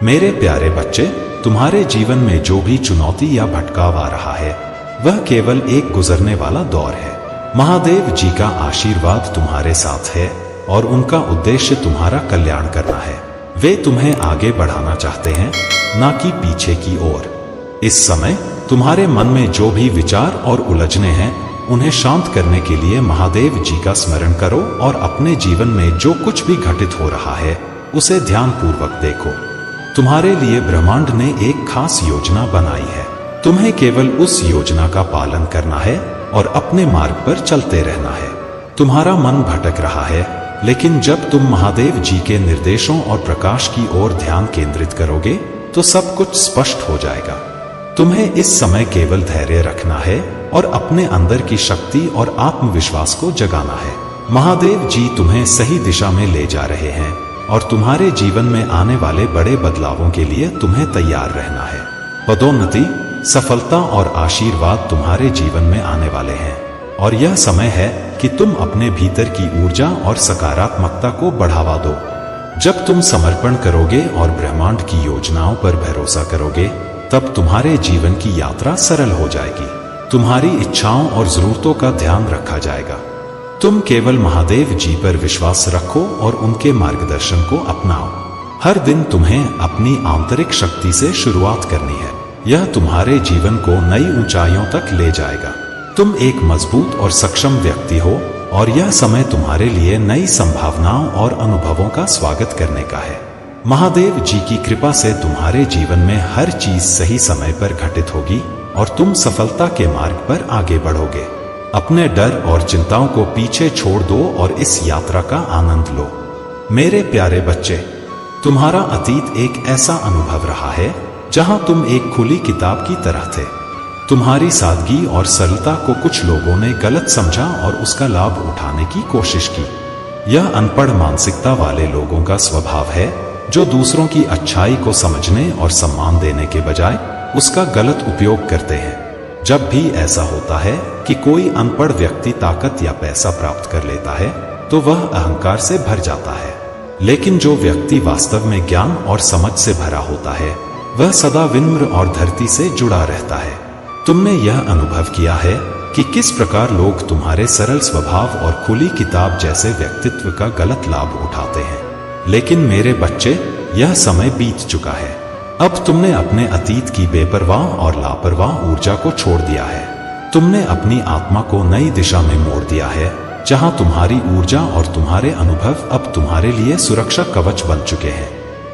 मेरे प्यारे बच्चे, तुम्हारे जीवन में जो भी चुनौती या भटकाव आ रहा है वह केवल एक गुजरने वाला दौर है। महादेव जी का आशीर्वाद तुम्हारे साथ है और उनका उद्देश्य तुम्हारा कल्याण करना है। वे तुम्हें आगे बढ़ाना चाहते हैं, ना कि पीछे की ओर। इस समय तुम्हारे मन में जो भी विचार और उलझने हैं उन्हें शांत करने के लिए महादेव जी का स्मरण करो और अपने जीवन में जो कुछ भी घटित हो रहा है उसे ध्यानपूर्वक देखो। तुम्हारे लिए ब्रह्मांड ने एक खास योजना बनाई है। तुम्हें केवल उस योजना का पालन करना है और अपने मार्ग पर चलते रहना है। तुम्हारा मन भटक रहा है, लेकिन जब तुम महादेव जी के निर्देशों और प्रकाश की ओर ध्यान केंद्रित करोगे तो सब कुछ स्पष्ट हो जाएगा। तुम्हें इस समय केवल धैर्य रखना है और अपने अंदर की शक्ति और आत्मविश्वास को जगाना है। महादेव जी तुम्हें सही दिशा में ले जा रहे हैं और तुम्हारे जीवन में आने वाले बड़े बदलावों के लिए तुम्हें तैयार रहना है। पदोन्नति, सफलता और आशीर्वाद तुम्हारे जीवन में आने वाले हैं और यह समय है कि तुम अपने भीतर की ऊर्जा और सकारात्मकता को बढ़ावा दो। जब तुम समर्पण करोगे और ब्रह्मांड की योजनाओं पर भरोसा करोगे तब तुम्हारे जीवन की यात्रा सरल हो जाएगी। तुम्हारी इच्छाओं और जरूरतों का ध्यान रखा जाएगा। तुम केवल महादेव जी पर विश्वास रखो और उनके मार्गदर्शन को अपनाओ। हर दिन तुम्हें अपनी आंतरिक शक्ति से शुरुआत करनी है। यह तुम्हारे जीवन को नई ऊंचाइयों तक ले जाएगा। तुम एक मजबूत और सक्षम व्यक्ति हो और यह समय तुम्हारे लिए नई संभावनाओं और अनुभवों का स्वागत करने का है। महादेव जी की कृपा से तुम्हारे जीवन में हर चीज सही समय पर घटित होगी और तुम सफलता के मार्ग पर आगे बढ़ोगे। अपने डर और चिंताओं को पीछे छोड़ दो और इस यात्रा का आनंद लो। मेरे प्यारे बच्चे, तुम्हारा अतीत एक ऐसा अनुभव रहा है जहां तुम एक खुली किताब की तरह थे। तुम्हारी सादगी और सरलता को कुछ लोगों ने गलत समझा और उसका लाभ उठाने की कोशिश की। यह अनपढ़ मानसिकता वाले लोगों का स्वभाव है जो दूसरों की अच्छाई को समझने और सम्मान देने के बजाय उसका गलत उपयोग करते हैं। जब भी ऐसा होता है कि कोई अनपढ़ व्यक्ति ताकत या पैसा प्राप्त कर लेता है तो वह अहंकार से भर जाता है, लेकिन जो व्यक्ति वास्तव में ज्ञान और समझ से भरा होता है वह सदा विनम्र और धरती से जुड़ा रहता है। तुमने यह अनुभव किया है कि किस प्रकार लोग तुम्हारे सरल स्वभाव और खुली किताब जैसे व्यक्तित्व का गलत लाभ उठाते हैं। लेकिन मेरे बच्चे, यह समय बीत चुका है। अब तुमने अपने अतीत की बेपरवाह और लापरवाह ऊर्जा को छोड़ दिया है। तुमने अपनी आत्मा को नई दिशा में मोड़ दिया है, जहां तुम्हारी ऊर्जा और तुम्हारे अनुभव अब तुम्हारे लिए सुरक्षा कवच बन चुके हैं।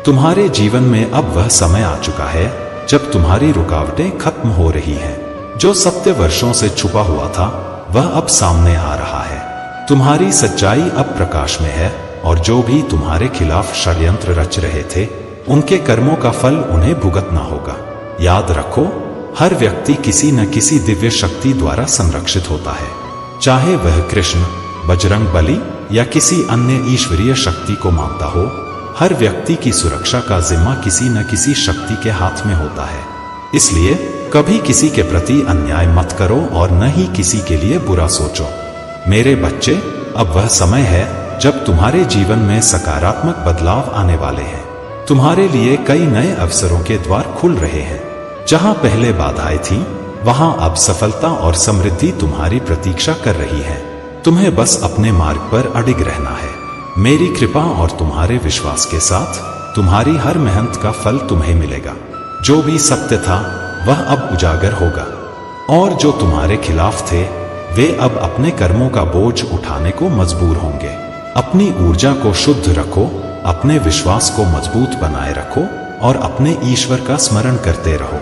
तुम्हारे जीवन में अब वह समय आ चुका है जब तुम्हारी रुकावटें खत्म हो रही हैं। जो सत्य वर्षों से छुपा हुआ था वह अब सामने आ रहा है। तुम्हारी सच्चाई अब प्रकाश में है और जो भी तुम्हारे खिलाफ षड्यंत्र रच रहे थे उनके कर्मों का फल उन्हें भुगतना होगा। याद रखो, हर व्यक्ति किसी न किसी दिव्य शक्ति द्वारा संरक्षित होता है, चाहे वह कृष्ण, बजरंग बली या किसी अन्य ईश्वरीय शक्ति को मानता हो। हर व्यक्ति की सुरक्षा का जिम्मा किसी न किसी शक्ति के हाथ में होता है। इसलिए कभी किसी के प्रति अन्याय मत करो और न ही किसी के लिए बुरा सोचो। मेरे बच्चे, अब वह समय है जब तुम्हारे जीवन में सकारात्मक बदलाव आने वाले हैं। तुम्हारे लिए कई नए अवसरों के द्वार खुल रहे हैं। जहां पहले बाधाएं थीं, वहां अब सफलता और समृद्धि तुम्हारी प्रतीक्षा कर रही है। तुम्हें बस अपने मार्ग पर अडिग रहना है। मेरी कृपा और तुम्हारे विश्वास के साथ तुम्हारी हर मेहनत का फल तुम्हें मिलेगा। जो भी सत्य था वह अब उजागर होगा और जो तुम्हारे खिलाफ थे वे अब अपने कर्मों का बोझ उठाने को मजबूर होंगे। अपनी ऊर्जा को शुद्ध रखो, अपने विश्वास को मजबूत बनाए रखो और अपने ईश्वर का स्मरण करते रहो।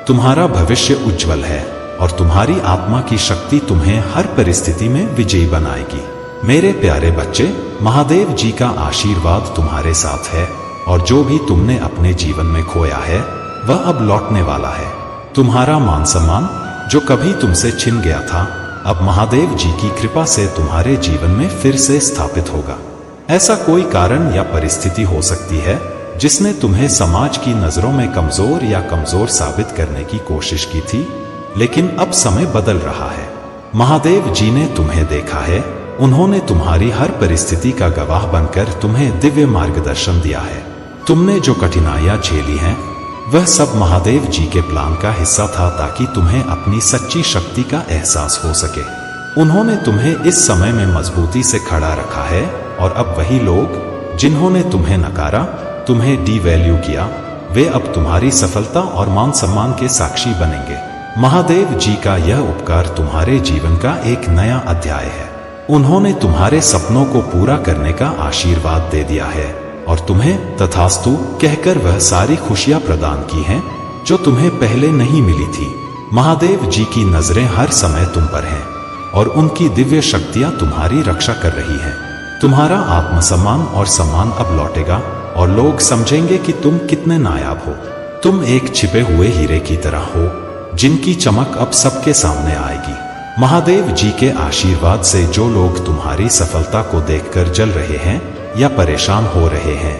तुम्हारा भविष्य उज्जवल है और तुम्हारी आत्मा की शक्ति तुम्हें हर परिस्थिति में विजयी बनाएगी। मेरे प्यारे बच्चे, महादेव जी का आशीर्वाद तुम्हारे साथ है और जो भी तुमने अपने जीवन में खोया है वह अब लौटने वाला है। तुम्हारा मान सम्मान जो कभी तुमसे छिन गया था अब महादेव जी की कृपा से तुम्हारे जीवन में फिर से स्थापित होगा। ऐसा कोई कारण या परिस्थिति हो सकती है जिसने तुम्हें समाज की नजरों में कमजोर या कमजोर साबित करने की कोशिश की थी, लेकिन अब समय बदल रहा है। महादेव जी ने तुम्हें देखा है, उन्होंने तुम्हारी हर परिस्थिति का गवाह बनकर तुम्हें दिव्य मार्गदर्शन दिया है। तुमने जो कठिनाइयां झेली हैं वह सब महादेव जी के प्लान का हिस्सा था, ताकि तुम्हें अपनी सच्ची शक्ति का एहसास हो सके। उन्होंने तुम्हें इस समय में मजबूती से खड़ा रखा है, और अब वही लोग जिन्होंने तुम्हें नकारा, तुम्हें डीवैल्यू किया, वे अब तुम्हारी सफलता और मान सम्मान के साक्षी बनेंगे। महादेव जी का यह उपकार तुम्हारे जीवन का एक नया अध्याय है। उन्होंने तुम्हारे सपनों को पूरा करने का आशीर्वाद दे दिया है, और तुम्हें तथास्तु कहकर वह सारी खुशियां प्रदान की हैं जो तुम्हें पहले नहीं मिली थी। महादेव जी की नजरें हर समय तुम पर हैं, और उनकी दिव्य शक्तियां तुम्हारी रक्षा कर रही हैं। तुम्हारा आत्मसम्मान और सम्मान अब लौटेगा, और लोग समझेंगे कि तुम कितने नायाब हो। तुम एक छिपे हुए हीरे की तरह हो, जिनकी चमक अब सबके सामने आएगी। महादेव जी के आशीर्वाद से जो लोग तुम्हारी सफलता को देखकर जल रहे हैं या परेशान हो रहे हैं,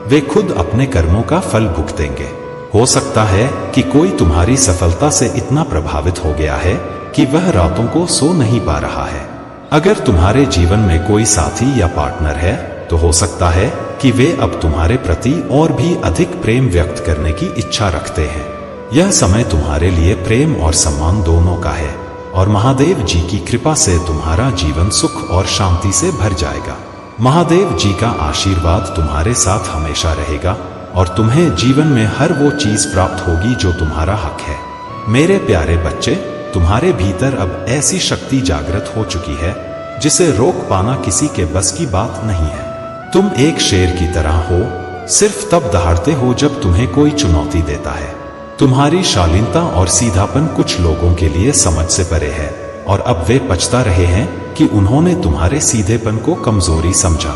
वे खुद अपने कर्मों का फल भुगतेंगे। हो सकता है कि कोई तुम्हारी सफलता से इतना प्रभावित हो गया है कि वह रातों को सो नहीं पा रहा है। अगर तुम्हारे जीवन में कोई साथी या पार्टनर है, तो हो सकता है कि वे अब तुम्हारे प्रति और भी अधिक प्रेम व्यक्त करने की इच्छा रखते हैं। यह समय तुम्हारे लिए प्रेम और सम्मान दोनों का है, और महादेव जी की कृपा से तुम्हारा जीवन सुख और शांति से भर जाएगा। महादेव जी का आशीर्वाद तुम्हारे साथ हमेशा रहेगा, और तुम्हें जीवन में हर वो चीज प्राप्त होगी जो तुम्हारा हक है। मेरे प्यारे बच्चे, तुम्हारे भीतर अब ऐसी शक्ति जागृत हो चुकी है जिसे रोक पाना किसी के बस की बात नहीं है। तुम एक शेर की तरह हो, सिर्फ तब दहाड़ते हो जब तुम्हें कोई चुनौती देता है। तुम्हारी शालीनता और सीधापन कुछ लोगों के लिए समझ से परे है, और अब वे पछता रहे हैं कि उन्होंने तुम्हारे सीधेपन को कमजोरी समझा।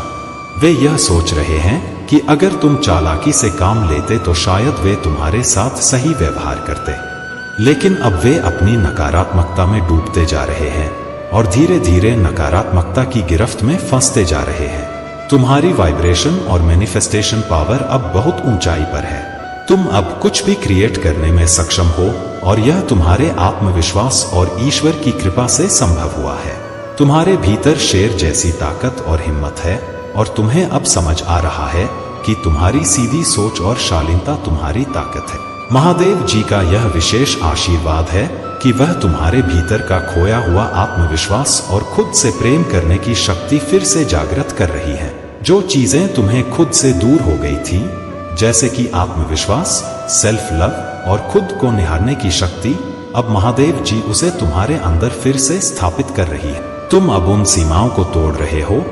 वे यह सोच रहे हैं कि अगर तुम चालाकी से काम लेते तो शायद वे तुम्हारे साथ सही व्यवहार करते, लेकिन अब वे अपनी नकारात्मकता में डूबते जा रहे हैं, और धीरे धीरे नकारात्मकता की गिरफ्त में फंसते जा रहे हैं। तुम्हारी वाइब्रेशन और मैनिफेस्टेशन पावर अब बहुत ऊंचाई पर है। तुम अब कुछ भी क्रिएट करने में सक्षम हो, और यह तुम्हारे आत्मविश्वास और ईश्वर की कृपा से संभव हुआ है। तुम्हारे भीतर शेर जैसी ताकत और हिम्मत है, और तुम्हें अब समझ आ रहा है कि तुम्हारी सीधी सोच और शालीनता तुम्हारी ताकत है। महादेव जी का यह विशेष आशीर्वाद है कि वह तुम्हारे भीतर का खोया हुआ आत्मविश्वास और खुद से प्रेम करने की शक्ति फिर से जागृत कर रही है। जो चीजें तुम्हें खुद से दूर हो गई थी, जैसे कि आत्मविश्वास, सेल्फ लव और खुद को निहारने की शक्ति, अब महादेव जी उसे तुम्हारे अंदर फिर से स्थापित कर रही है। तुम अब उन सीमाओं को तोड़ रहे हो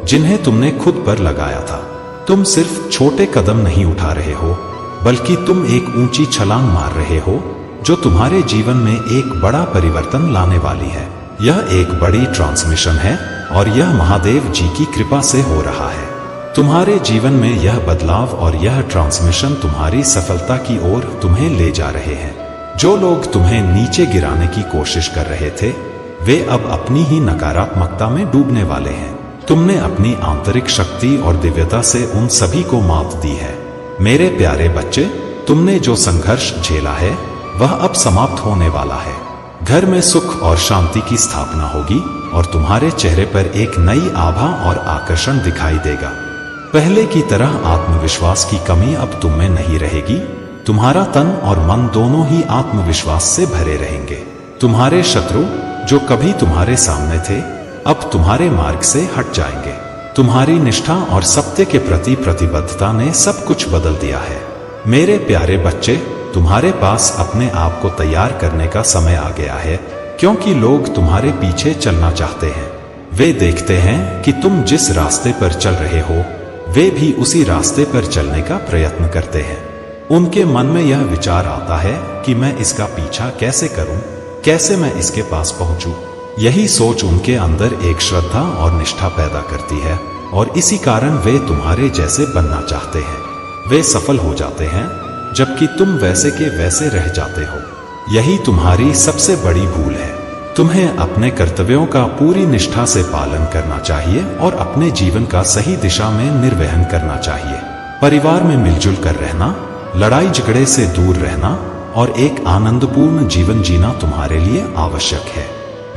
जिन्हें तुमने खुद पर लगाया था। तुम सिर्फ छोटे कदम नहीं उठा रहे हो, बल्कि तुम एक ऊंची छलांग मार रहे हो जो तुम्हारे जीवन में एक बड़ा परिवर्तन लाने वाली है। यह एक बड़ी ट्रांसमिशन है, और यह महादेव जी की कृपा से हो रहा है। तुम्हारे जीवन में यह बदलाव और यह ट्रांसमिशन तुम्हारी सफलता की ओर तुम्हें ले जा रहे हैं। जो लोग तुम्हें नीचे गिराने की कोशिश कर रहे थे, वे अब अपनी ही नकारात्मकता में डूबने वाले हैं। तुमने अपनी आंतरिक शक्ति और दिव्यता से उन सभी को मात दी है। मेरे प्यारे बच्चे, तुमने जो संघर्ष झेला है वह अब समाप्त होने वाला है। घर में सुख और शांति की स्थापना होगी, और तुम्हारे चेहरे पर एक नई आभा और आकर्षण दिखाई देगा। पहले की तरह आत्मविश्वास की कमी अब तुम में नहीं रहेगी। तुम्हारा तन और मन दोनों ही आत्मविश्वास से भरे रहेंगे। तुम्हारे शत्रु जो कभी तुम्हारे सामने थे, अब तुम्हारे मार्ग से हट जाएंगे। तुम्हारी निष्ठा और सत्य के प्रति प्रतिबद्धता ने सब कुछ बदल दिया है। मेरे प्यारे बच्चे, तुम्हारे पास अपने आप को तैयार करने का समय आ गया है, क्योंकि लोग तुम्हारे पीछे चलना चाहते हैं। वे देखते हैं कि तुम जिस रास्ते पर चल रहे हो, वे भी उसी रास्ते पर चलने का प्रयत्न करते हैं। उनके मन में यह विचार आता है कि मैं इसका पीछा कैसे करूं, कैसे मैं इसके पास पहुंचूं। यही सोच उनके अंदर एक श्रद्धा और निष्ठा पैदा करती है, और इसी कारण वे तुम्हारे जैसे बनना चाहते हैं। वे सफल हो जाते हैं, जबकि तुम वैसे के वैसे रह जाते हो। यही तुम्हारी सबसे बड़ी भूल है। तुम्हें अपने कर्तव्यों का पूरी निष्ठा से पालन करना चाहिए, और अपने जीवन का सही दिशा में निर्वहन करना चाहिए। परिवार में मिलजुल कर रहना, लड़ाई झगड़े से दूर रहना, और एक आनंदपूर्ण जीवन जीना तुम्हारे लिए आवश्यक है।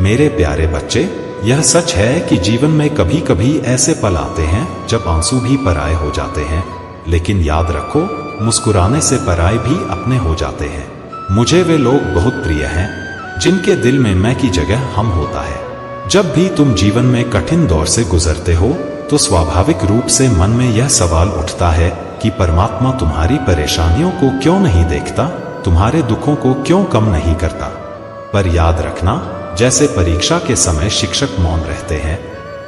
मेरे प्यारे बच्चे, यह सच है कि जीवन में कभी कभी ऐसे पल आते हैं जब आंसू भी पराये हो जाते हैं, लेकिन याद रखो, मुस्कुराने से पराये भी अपने हो जाते हैं। मुझे वे लोग बहुत प्रिय हैं जिनके दिल में मैं की जगह हम होता है। जब भी तुम जीवन में कठिन दौर से गुजरते हो तो स्वाभाविक रूप से मन में यह सवाल उठता है कि परमात्मा तुम्हारी परेशानियों को क्यों नहीं देखता, तुम्हारे दुखों को क्यों कम नहीं करता। पर याद रखना, जैसे परीक्षा के समय शिक्षक मौन रहते हैं,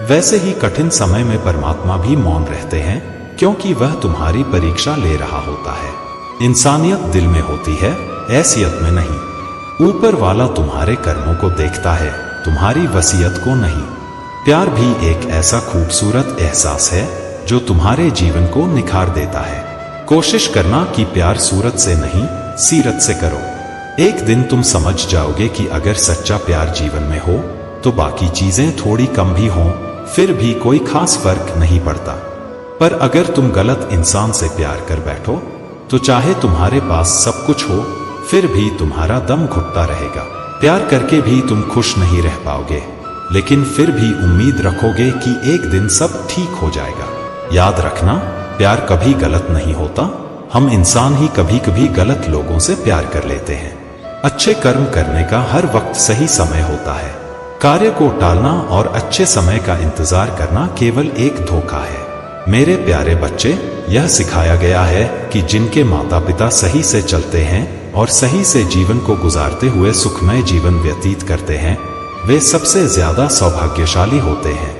वैसे ही कठिन समय में परमात्मा भी मौन रहते हैं, क्योंकि वह तुम्हारी परीक्षा ले रहा होता है। इंसानियत दिल में होती है, हैसियत में नहीं। ऊपर वाला तुम्हारे कर्मों को देखता है, तुम्हारी वसीयत को नहीं। प्यार भी एक ऐसा खूबसूरत एहसास है जो तुम्हारे जीवन को निखार देता है। कोशिश करना कि प्यार सूरत से नहीं, सीरत से करो। एक दिन तुम समझ जाओगे कि अगर सच्चा प्यार जीवन में हो तो बाकी चीजें थोड़ी कम भी हों, फिर भी कोई खास फर्क नहीं पड़ता। पर अगर तुम गलत इंसान से प्यार कर बैठो तो चाहे तुम्हारे पास सब कुछ हो, फिर भी तुम्हारा दम घुटता रहेगा। प्यार करके भी तुम खुश नहीं रह पाओगे, लेकिन फिर भी उम्मीद रखोगे कि एक दिन सब ठीक हो जाएगा। याद रखना, प्यार कभी गलत नहीं होता। हम इंसान ही कभी कभी गलत लोगों से प्यार कर लेते हैं। अच्छे कर्म करने का हर वक्त सही समय होता है। कार्य को टालना और अच्छे समय का इंतजार करना केवल एक धोखा है। मेरे प्यारे बच्चे, यह सिखाया गया है कि जिनके माता पिता सही से चलते हैं और सही से जीवन को गुजारते हुए सुखमय जीवन व्यतीत करते हैं, वे सबसे ज्यादा सौभाग्यशाली होते हैं।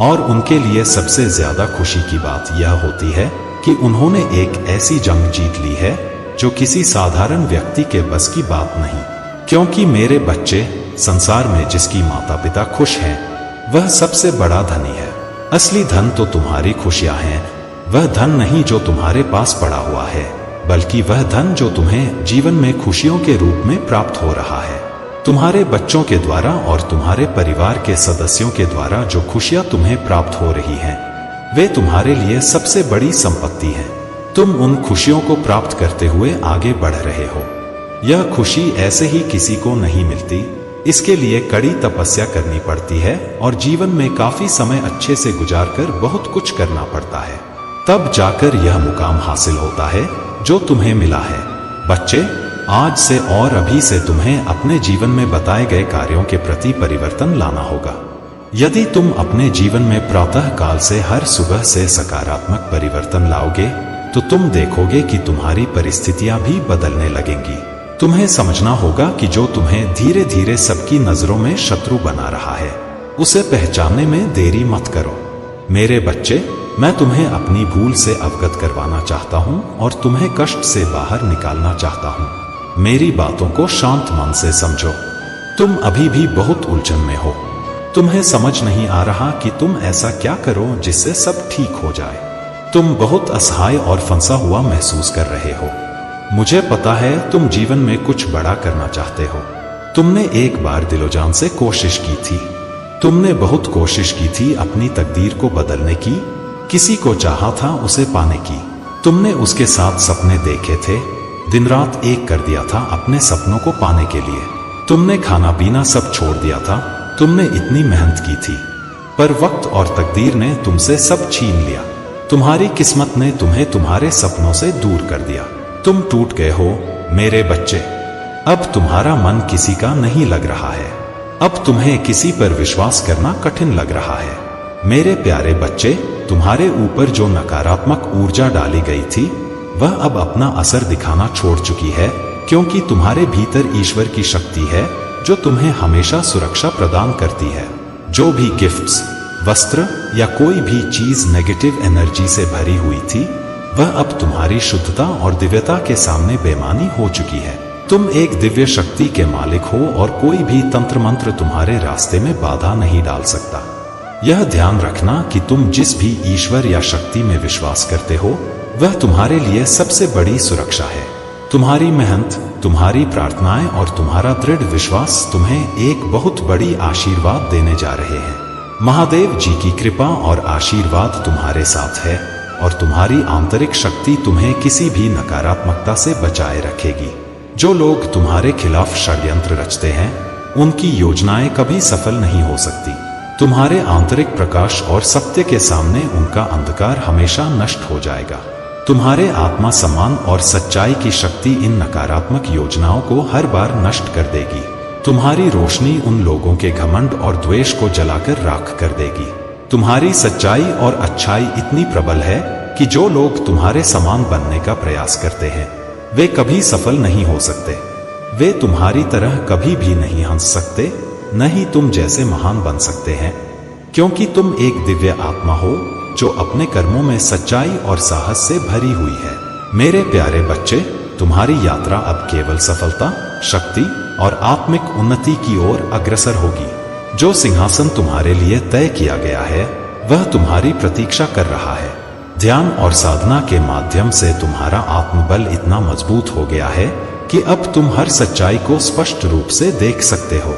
और उनके लिए सबसे ज्यादा खुशी की बात यह होती है कि उन्होंने एक ऐसी जंग जीत ली है जो किसी साधारण व्यक्ति के बस की बात नहीं। क्योंकि मेरे बच्चे, संसार में जिसकी माता पिता खुश हैं, वह सबसे बड़ा धनी है। असली धन तो तुम्हारी खुशियां हैं। वह धन नहीं जो तुम्हारे पास पड़ा हुआ है, बल्कि वह धन जो तुम्हें जीवन में खुशियों के रूप में प्राप्त हो रहा है। तुम्हारे बच्चों के द्वारा और तुम्हारे परिवार के सदस्यों के द्वारा जो खुशियां तुम्हें प्राप्त हो रही हैं, वे तुम्हारे लिए सबसे बड़ी संपत्ति है। तुम उन खुशियों को प्राप्त करते हुए आगे बढ़ रहे हो। यह खुशी ऐसे ही किसी को नहीं मिलती। इसके लिए कड़ी तपस्या करनी पड़ती है और जीवन में काफी समय अच्छे से गुजारकर बहुत कुछ करना पड़ता है। तब जाकर यह मुकाम हासिल होता है जो तुम्हें मिला है। बच्चे, आज से और अभी से तुम्हें अपने जीवन में बताए गए कार्यों के प्रति परिवर्तन लाना होगा। यदि तुम अपने जीवन में प्रातः काल से हर सुबह से सकारात्मक परिवर्तन लाओगे तो तुम देखोगे कि तुम्हारी परिस्थितियां भी बदलने लगेंगी। तुम्हें समझना होगा कि जो तुम्हें धीरे धीरे सबकी नजरों में शत्रु बना रहा है, उसे पहचानने में देरी मत करो। मेरे बच्चे, मैं तुम्हें अपनी भूल से अवगत करवाना चाहता हूं और तुम्हें कष्ट से बाहर निकालना चाहता हूं। मेरी बातों को शांत मन से समझो। तुम अभी भी बहुत उलझन में हो। तुम्हें समझ नहीं आ रहा कि तुम ऐसा क्या करो जिससे सब ठीक हो जाए। तुम बहुत असहाय और फंसा हुआ महसूस कर रहे हो। मुझे पता है तुम जीवन में कुछ बड़ा करना चाहते हो। तुमने एक बार दिलोजान से कोशिश की थी। तुमने बहुत कोशिश की थी अपनी तकदीर को बदलने की। किसी को चाहा था उसे पाने की। तुमने उसके साथ सपने देखे थे, दिन रात एक कर दिया था अपने सपनों को पाने के लिए। तुमने खाना पीना सब छोड़ दिया था। तुमने इतनी मेहनत की थी, पर वक्त और तकदीर ने तुमसे सब छीन लिया। तुम्हारी किस्मत ने तुम्हें तुम्हारे सपनों से दूर कर दिया। तुम टूट गए हो मेरे बच्चे। अब तुम्हारा मन किसी का नहीं लग रहा है। अब तुम्हें किसी पर विश्वास करना कठिन लग रहा है। मेरे प्यारे बच्चे, तुम्हारे ऊपर जो नकारात्मक ऊर्जा डाली गई थी, वह अब अपना असर दिखाना छोड़ चुकी है, क्योंकि तुम्हारे भीतर ईश्वर की शक्ति है जो तुम्हें हमेशा सुरक्षा प्रदान करती है। जो भी गिफ्ट्स, वस्त्र या कोई भी चीज नेगेटिव एनर्जी से भरी हुई थी, वह अब तुम्हारी शुद्धता और दिव्यता के सामने बेमानी हो चुकी है। तुम एक दिव्य शक्ति के मालिक हो और कोई भी तंत्र मंत्र तुम्हारे रास्ते में बाधा नहीं डाल सकता। यह ध्यान रखना कि तुम जिस भी ईश्वर या शक्ति में विश्वास करते हो, वह तुम्हारे लिए सबसे बड़ी सुरक्षा है। तुम्हारी मेहनत, तुम्हारी प्रार्थनाएं और तुम्हारा दृढ़ विश्वास तुम्हें एक बहुत बड़ी आशीर्वाद देने जा रहे हैं। महादेव जी की कृपा और आशीर्वाद तुम्हारे साथ है और तुम्हारी आंतरिक शक्ति तुम्हें किसी भी नकारात्मकता से बचाए रखेगी। जो लोग तुम्हारे खिलाफ षड्यंत्र रचते हैं, उनकी योजनाएं कभी सफल नहीं हो सकती। तुम्हारे आंतरिक प्रकाश और सत्य के सामने उनका अंधकार हमेशा नष्ट हो जाएगा। तुम्हारे आत्मा सम्मान और सच्चाई की शक्ति इन नकारात्मक योजनाओं को हर बार नष्ट कर देगी। तुम्हारी रोशनी उन लोगों के घमंड और द्वेष को जलाकर राख कर देगी। तुम्हारी सच्चाई और अच्छाई इतनी प्रबल है कि जो लोग तुम्हारे समान बनने का प्रयास करते हैं वे कभी सफल नहीं हो सकते। वे तुम्हारी तरह कभी भी नहीं हंस सकते, न ही तुम जैसे महान बन सकते हैं, क्योंकि तुम एक दिव्य आत्मा हो जो अपने कर्मों में सच्चाई और साहस से भरी हुई है। मेरे प्यारे बच्चे, तुम्हारी यात्रा अब केवल सफलता, शक्ति और आत्मिक उन्नति की ओर अग्रसर होगी। जो सिंहासन तुम्हारे लिए तय किया गया है वह तुम्हारी प्रतीक्षा कर रहा है। ध्यान और साधना के माध्यम से तुम्हारा आत्मबल इतना मजबूत हो गया है कि अब तुम हर सच्चाई को स्पष्ट रूप से देख सकते हो।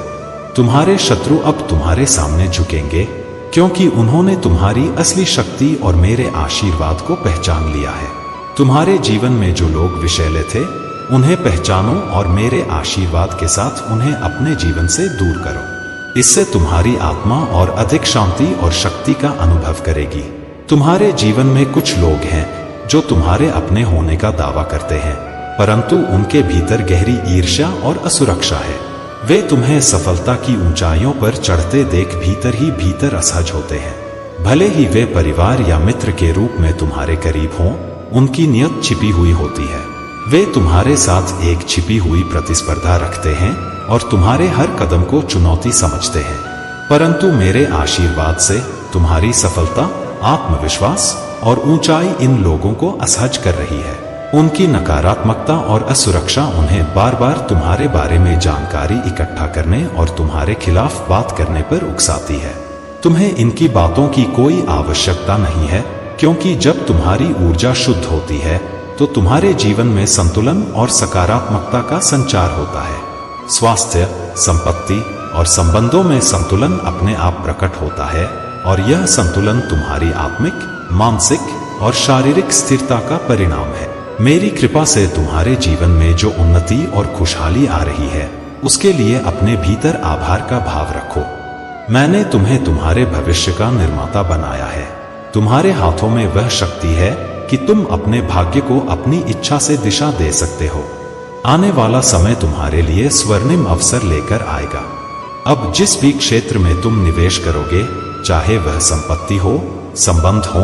तुम्हारे शत्रु अब तुम्हारे सामने झुकेंगे, क्योंकि उन्होंने तुम्हारी असली शक्ति और मेरे आशीर्वाद को पहचान लिया है। तुम्हारे जीवन में जो लोग विषैले थे उन्हें पहचानो और मेरे आशीर्वाद के साथ उन्हें अपने जीवन से दूर करो। इससे तुम्हारी आत्मा और अधिक शांति और शक्ति का अनुभव करेगी। तुम्हारे जीवन में कुछ लोग हैं जो तुम्हारे अपने होने का दावा करते हैं, परंतु उनके भीतर गहरी ईर्ष्या और असुरक्षा है। वे तुम्हें सफलता की ऊंचाइयों पर चढ़ते देख भीतर ही भीतर असहज होते हैं। भले ही वे परिवार या मित्र के रूप में तुम्हारे करीब हों, उनकी नियत छिपी हुई होती है। वे तुम्हारे साथ एक छिपी हुई प्रतिस्पर्धा रखते हैं और तुम्हारे हर कदम को चुनौती समझते हैं, परंतु मेरे आशीर्वाद से तुम्हारी सफलता, आत्मविश्वास और ऊंचाई इन लोगों को असहज कर रही है। उनकी नकारात्मकता और असुरक्षा उन्हें बार बार तुम्हारे बारे में जानकारी इकट्ठा करने और तुम्हारे खिलाफ बात करने पर उकसाती है। तुम्हें इनकी बातों की कोई आवश्यकता नहीं है, क्योंकि जब तुम्हारी ऊर्जा शुद्ध होती है तो तुम्हारे जीवन में संतुलन और सकारात्मकता का संचार होता है। स्वास्थ्य, संपत्ति और संबंधों में संतुलन अपने आप प्रकट होता है और यह संतुलन तुम्हारी आत्मिक, मानसिक और शारीरिक स्थिरता का परिणाम है। मेरी कृपा से तुम्हारे जीवन में जो उन्नति और खुशहाली आ रही है उसके लिए अपने भीतर आभार का भाव रखो। मैंने तुम्हें तुम्हारे भविष्य का निर्माता बनाया है। तुम्हारे हाथों में वह शक्ति है कि तुम अपने भाग्य को अपनी इच्छा से दिशा दे सकते हो। आने वाला समय तुम्हारे लिए स्वर्णिम अवसर लेकर आएगा। अब जिस भी क्षेत्र में तुम निवेश करोगे, चाहे वह संपत्ति हो, संबंध हो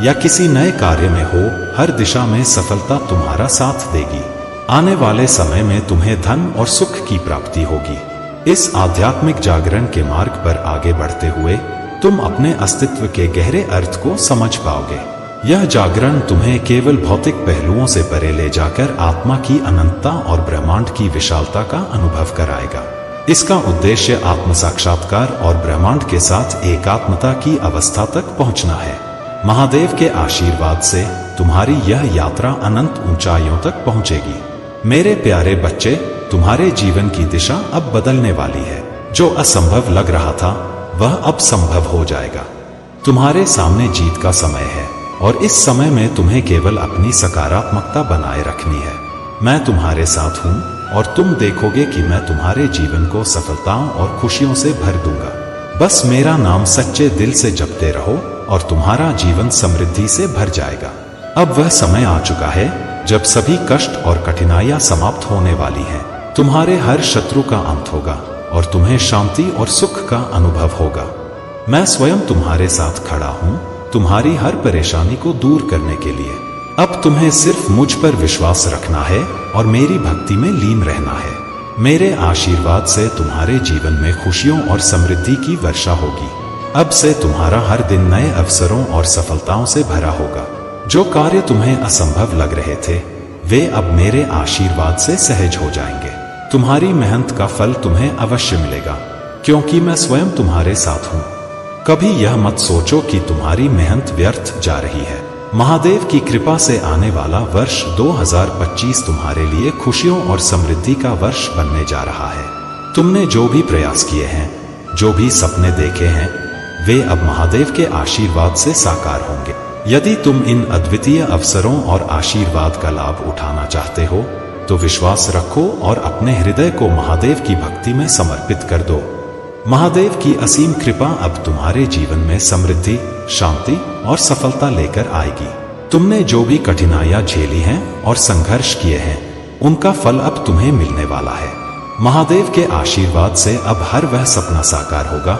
या किसी नए कार्य में हो, हर दिशा में सफलता तुम्हारा साथ देगी। आने वाले समय में तुम्हें धन और सुख की प्राप्ति होगी। इस आध्यात्मिक जागरण के मार्ग पर आगे बढ़ते हुए तुम अपने अस्तित्व के गहरे अर्थ को समझ पाओगे। यह जागरण तुम्हें केवल भौतिक पहलुओं से परे ले जाकर आत्मा की अनंतता और ब्रह्मांड की विशालता का अनुभव कराएगा। इसका उद्देश्य आत्म साक्षात्कार और ब्रह्मांड के साथ एकात्मता की अवस्था तक पहुंचना है। महादेव के आशीर्वाद से तुम्हारी यह यात्रा अनंत ऊंचाइयों तक पहुंचेगी। मेरे प्यारे बच्चे, तुम्हारे जीवन की दिशा अब बदलने वाली है। जो असंभव लग रहा था वह अब संभव हो जाएगा। तुम्हारे सामने जीत का समय है और इस समय में तुम्हें केवल अपनी सकारात्मकता बनाए रखनी है। मैं तुम्हारे साथ हूं और तुम देखोगे कि मैं तुम्हारे जीवन को सफलताओं और खुशियों से भर दूंगा। बस मेरा नाम सच्चे दिल से जपते रहो और तुम्हारा जीवन समृद्धि से भर जाएगा। अब वह समय आ चुका है जब सभी कष्ट और कठिनाइयां समाप्त होने वाली हैं। तुम्हारे हर शत्रु का अंत होगा और तुम्हें शांति और सुख का अनुभव होगा। मैं स्वयं तुम्हारे साथ खड़ा हूं, तुम्हारी हर परेशानी को दूर करने के लिए। अब तुम्हें सिर्फ मुझ पर विश्वास रखना है और मेरी भक्ति में लीन रहना है। मेरे आशीर्वाद से तुम्हारे जीवन में खुशियों और समृद्धि की वर्षा होगी। अब से तुम्हारा हर दिन नए अवसरों और सफलताओं से भरा होगा। जो कार्य तुम्हें असंभव लग रहे थे वे अब मेरे आशीर्वाद से सहज हो जाएंगे। तुम्हारी मेहनत का फल तुम्हें अवश्य मिलेगा, क्योंकि मैं स्वयं तुम्हारे साथ हूं। कभी यह मत सोचो कि तुम्हारी मेहनत व्यर्थ जा रही है। महादेव की कृपा से आने वाला वर्ष 2025 तुम्हारे लिए खुशियों और समृद्धि का वर्ष बनने जा रहा है। तुमने जो भी प्रयास किए हैं, जो भी सपने देखे हैं, वे अब महादेव के आशीर्वाद से साकार होंगे। यदि तुम इन अद्वितीय अवसरों और आशीर्वाद का लाभ उठाना चाहते हो तो विश्वास रखो और अपने हृदय को महादेव की भक्ति में समर्पित कर दो। महादेव की असीम कृपा अब तुम्हारे जीवन में समृद्धि, शांति और सफलता लेकर आएगी। तुमने जो भी कठिनाइयां झेली हैं और संघर्ष किए हैं, उनका फल अब तुम्हें मिलने वाला है। महादेव के आशीर्वाद से अब हर वह सपना साकार होगा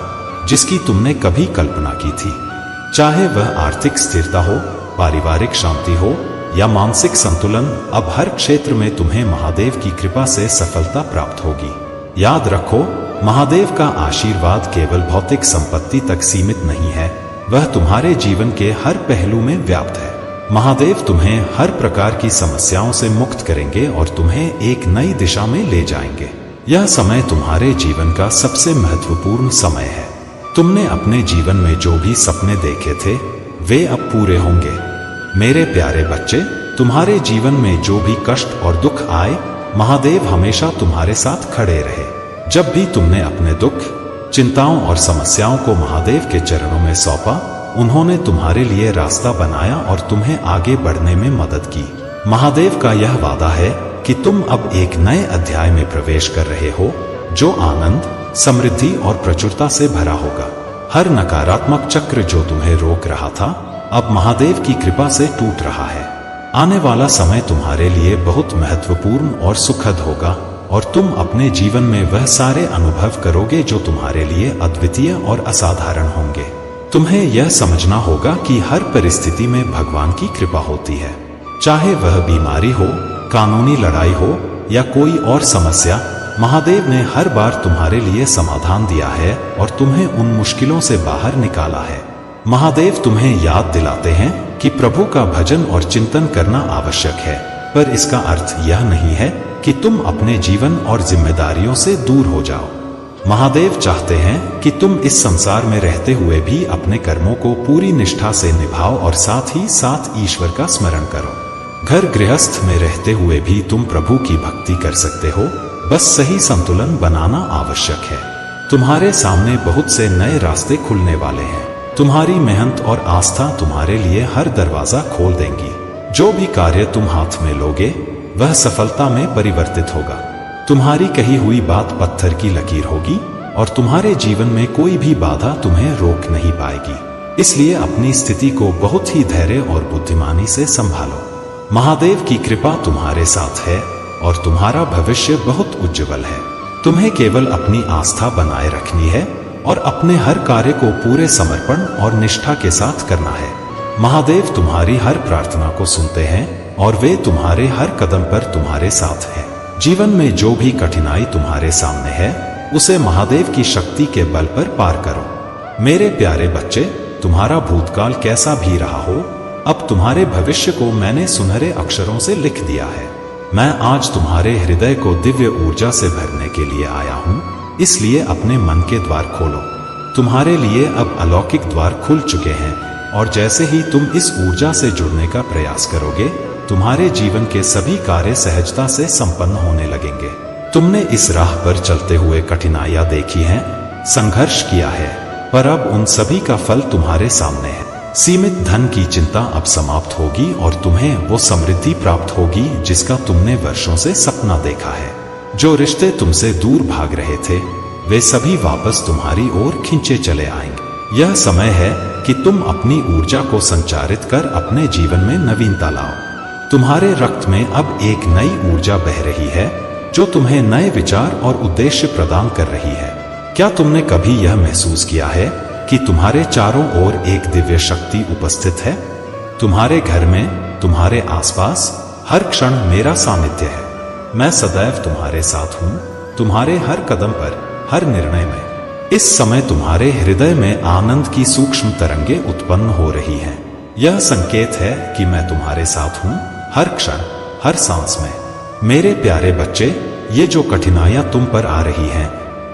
जिसकी तुमने कभी कल्पना की थी। चाहे वह आर्थिक स्थिरता हो, पारिवारिक शांति हो या मानसिक संतुलन, अब हर क्षेत्र में तुम्हें महादेव की कृपा से सफलता प्राप्त होगी। याद रखो, महादेव का आशीर्वाद केवल भौतिक संपत्ति तक सीमित नहीं है, वह तुम्हारे जीवन के हर पहलू में व्याप्त है। महादेव तुम्हें हर प्रकार की समस्याओं से मुक्त करेंगे और तुम्हें एक नई दिशा में ले जाएंगे। यह समय तुम्हारे जीवन का सबसे महत्वपूर्ण समय है। तुमने अपने जीवन में जो भी सपने देखे थे, वे अब पूरे होंगे। मेरे प्यारे बच्चे, तुम्हारे जीवन में जो भी कष्ट और दुख आए, महादेव हमेशा तुम्हारे साथ खड़े रहे। जब भी तुमने अपने दुख, चिंताओं और समस्याओं को महादेव के चरणों में सौंपा, उन्होंने तुम्हारे लिए रास्ता बनाया और तुम्हें आगे बढ़ने में मदद की। महादेव का यह वादा है कि तुम अब एक नए अध्याय में प्रवेश कर रहे हो, जो आनंद, समृद्धि और प्रचुरता से भरा होगा। हर नकारात्मक चक्र जो तुम्हें रोक रहा था, अब महादेव की कृपा से टूट रहा है। आने वाला समय तुम्हारे लिए बहुत महत्वपूर्ण और सुखद होगा और तुम अपने जीवन में वह सारे अनुभव करोगे जो तुम्हारे लिए अद्वितीय और असाधारण होंगे। तुम्हें यह समझना होगा कि हर परिस्थिति में भगवान की कृपा होती है। चाहे वह बीमारी हो, कानूनी लड़ाई हो या कोई और समस्या, महादेव ने हर बार तुम्हारे लिए समाधान दिया है और तुम्हें उन मुश्किलों से बाहर निकाला है। महादेव तुम्हें याद दिलाते हैं कि प्रभु का भजन और चिंतन करना आवश्यक है, पर इसका अर्थ यह नहीं है कि तुम अपने जीवन और जिम्मेदारियों से दूर हो जाओ। महादेव चाहते हैं कि तुम इस संसार में रहते हुए भी अपने कर्मों को पूरी निष्ठा से निभाओ और साथ ही साथ ईश्वर का स्मरण करो। घर गृहस्थ में रहते हुए भी तुम प्रभु की भक्ति कर सकते हो, बस सही संतुलन बनाना आवश्यक है। तुम्हारे सामने बहुत से नए रास्ते खुलने वाले हैं। तुम्हारी मेहनत और आस्था तुम्हारे लिए हर दरवाजा खोल देंगी। जो भी कार्य तुम हाथ में लोगे, वह सफलता में परिवर्तित होगा। तुम्हारी कही हुई बात पत्थर की लकीर होगी और तुम्हारे जीवन में कोई भी बाधा तुम्हें रोक नहीं पाएगी। इसलिए अपनी स्थिति को बहुत ही धैर्य और बुद्धिमानी से संभालो। महादेव की कृपा तुम्हारे साथ है और तुम्हारा भविष्य बहुत उज्जवल है। तुम्हें केवल अपनी आस्था बनाए रखनी है और अपने हर कार्य को पूरे समर्पण और निष्ठा के साथ करना है। महादेव तुम्हारी हर प्रार्थना को सुनते हैं और वे तुम्हारे हर कदम पर तुम्हारे साथ हैं। जीवन में जो भी कठिनाई तुम्हारे सामने है, उसे महादेव की शक्ति के बल पर पार करो। मेरे प्यारे बच्चे, तुम्हारा भूतकाल कैसा भी रहा हो, अब तुम्हारे भविष्य को मैंने सुनहरे अक्षरों से लिख दिया है। मैं आज तुम्हारे हृदय को दिव्य ऊर्जा से भरने के लिए आया हूँ, इसलिए अपने मन के द्वार खोलो। तुम्हारे लिए अब अलौकिक द्वार खुल चुके हैं और जैसे ही तुम इस ऊर्जा से जुड़ने का प्रयास करोगे, तुम्हारे जीवन के सभी कार्य सहजता से संपन्न होने लगेंगे। तुमने इस राह पर चलते हुए कठिनाइयां देखी हैं, संघर्ष किया है, पर अब उन सभी का फल तुम्हारे सामने है। सीमित धन की चिंता अब समाप्त होगी और तुम्हें वो समृद्धि प्राप्त होगी जिसका तुमने वर्षों से सपना देखा है। जो रिश्ते तुमसे दूर भाग रहे थे, वे सभी वापस तुम्हारी ओर खींचे चले आएंगे। यह समय है कि तुम अपनी ऊर्जा को संचारित कर अपने जीवन में नवीनता लाओ। तुम्हारे रक्त में अब एक नई ऊर्जा बह रही है जो तुम्हें नए विचार और उद्देश्य प्रदान कर रही है। क्या तुमने कभी यह महसूस किया है कि तुम्हारे चारों ओर एक दिव्य शक्ति उपस्थित है? तुम्हारे घर में, तुम्हारे आसपास हर क्षण मेरा सानिध्य है। मैं सदैव तुम्हारे साथ हूँ, तुम्हारे हर कदम पर, हर निर्णय में। इस समय तुम्हारे हृदय में आनंद की सूक्ष्म तरंगे उत्पन्न हो रही हैं। यह संकेत है कि मैं तुम्हारे साथ हूँ, हर क्षण, हर सांस में। मेरे प्यारे बच्चे, ये जो कठिनाइयां तुम पर आ रही हैं,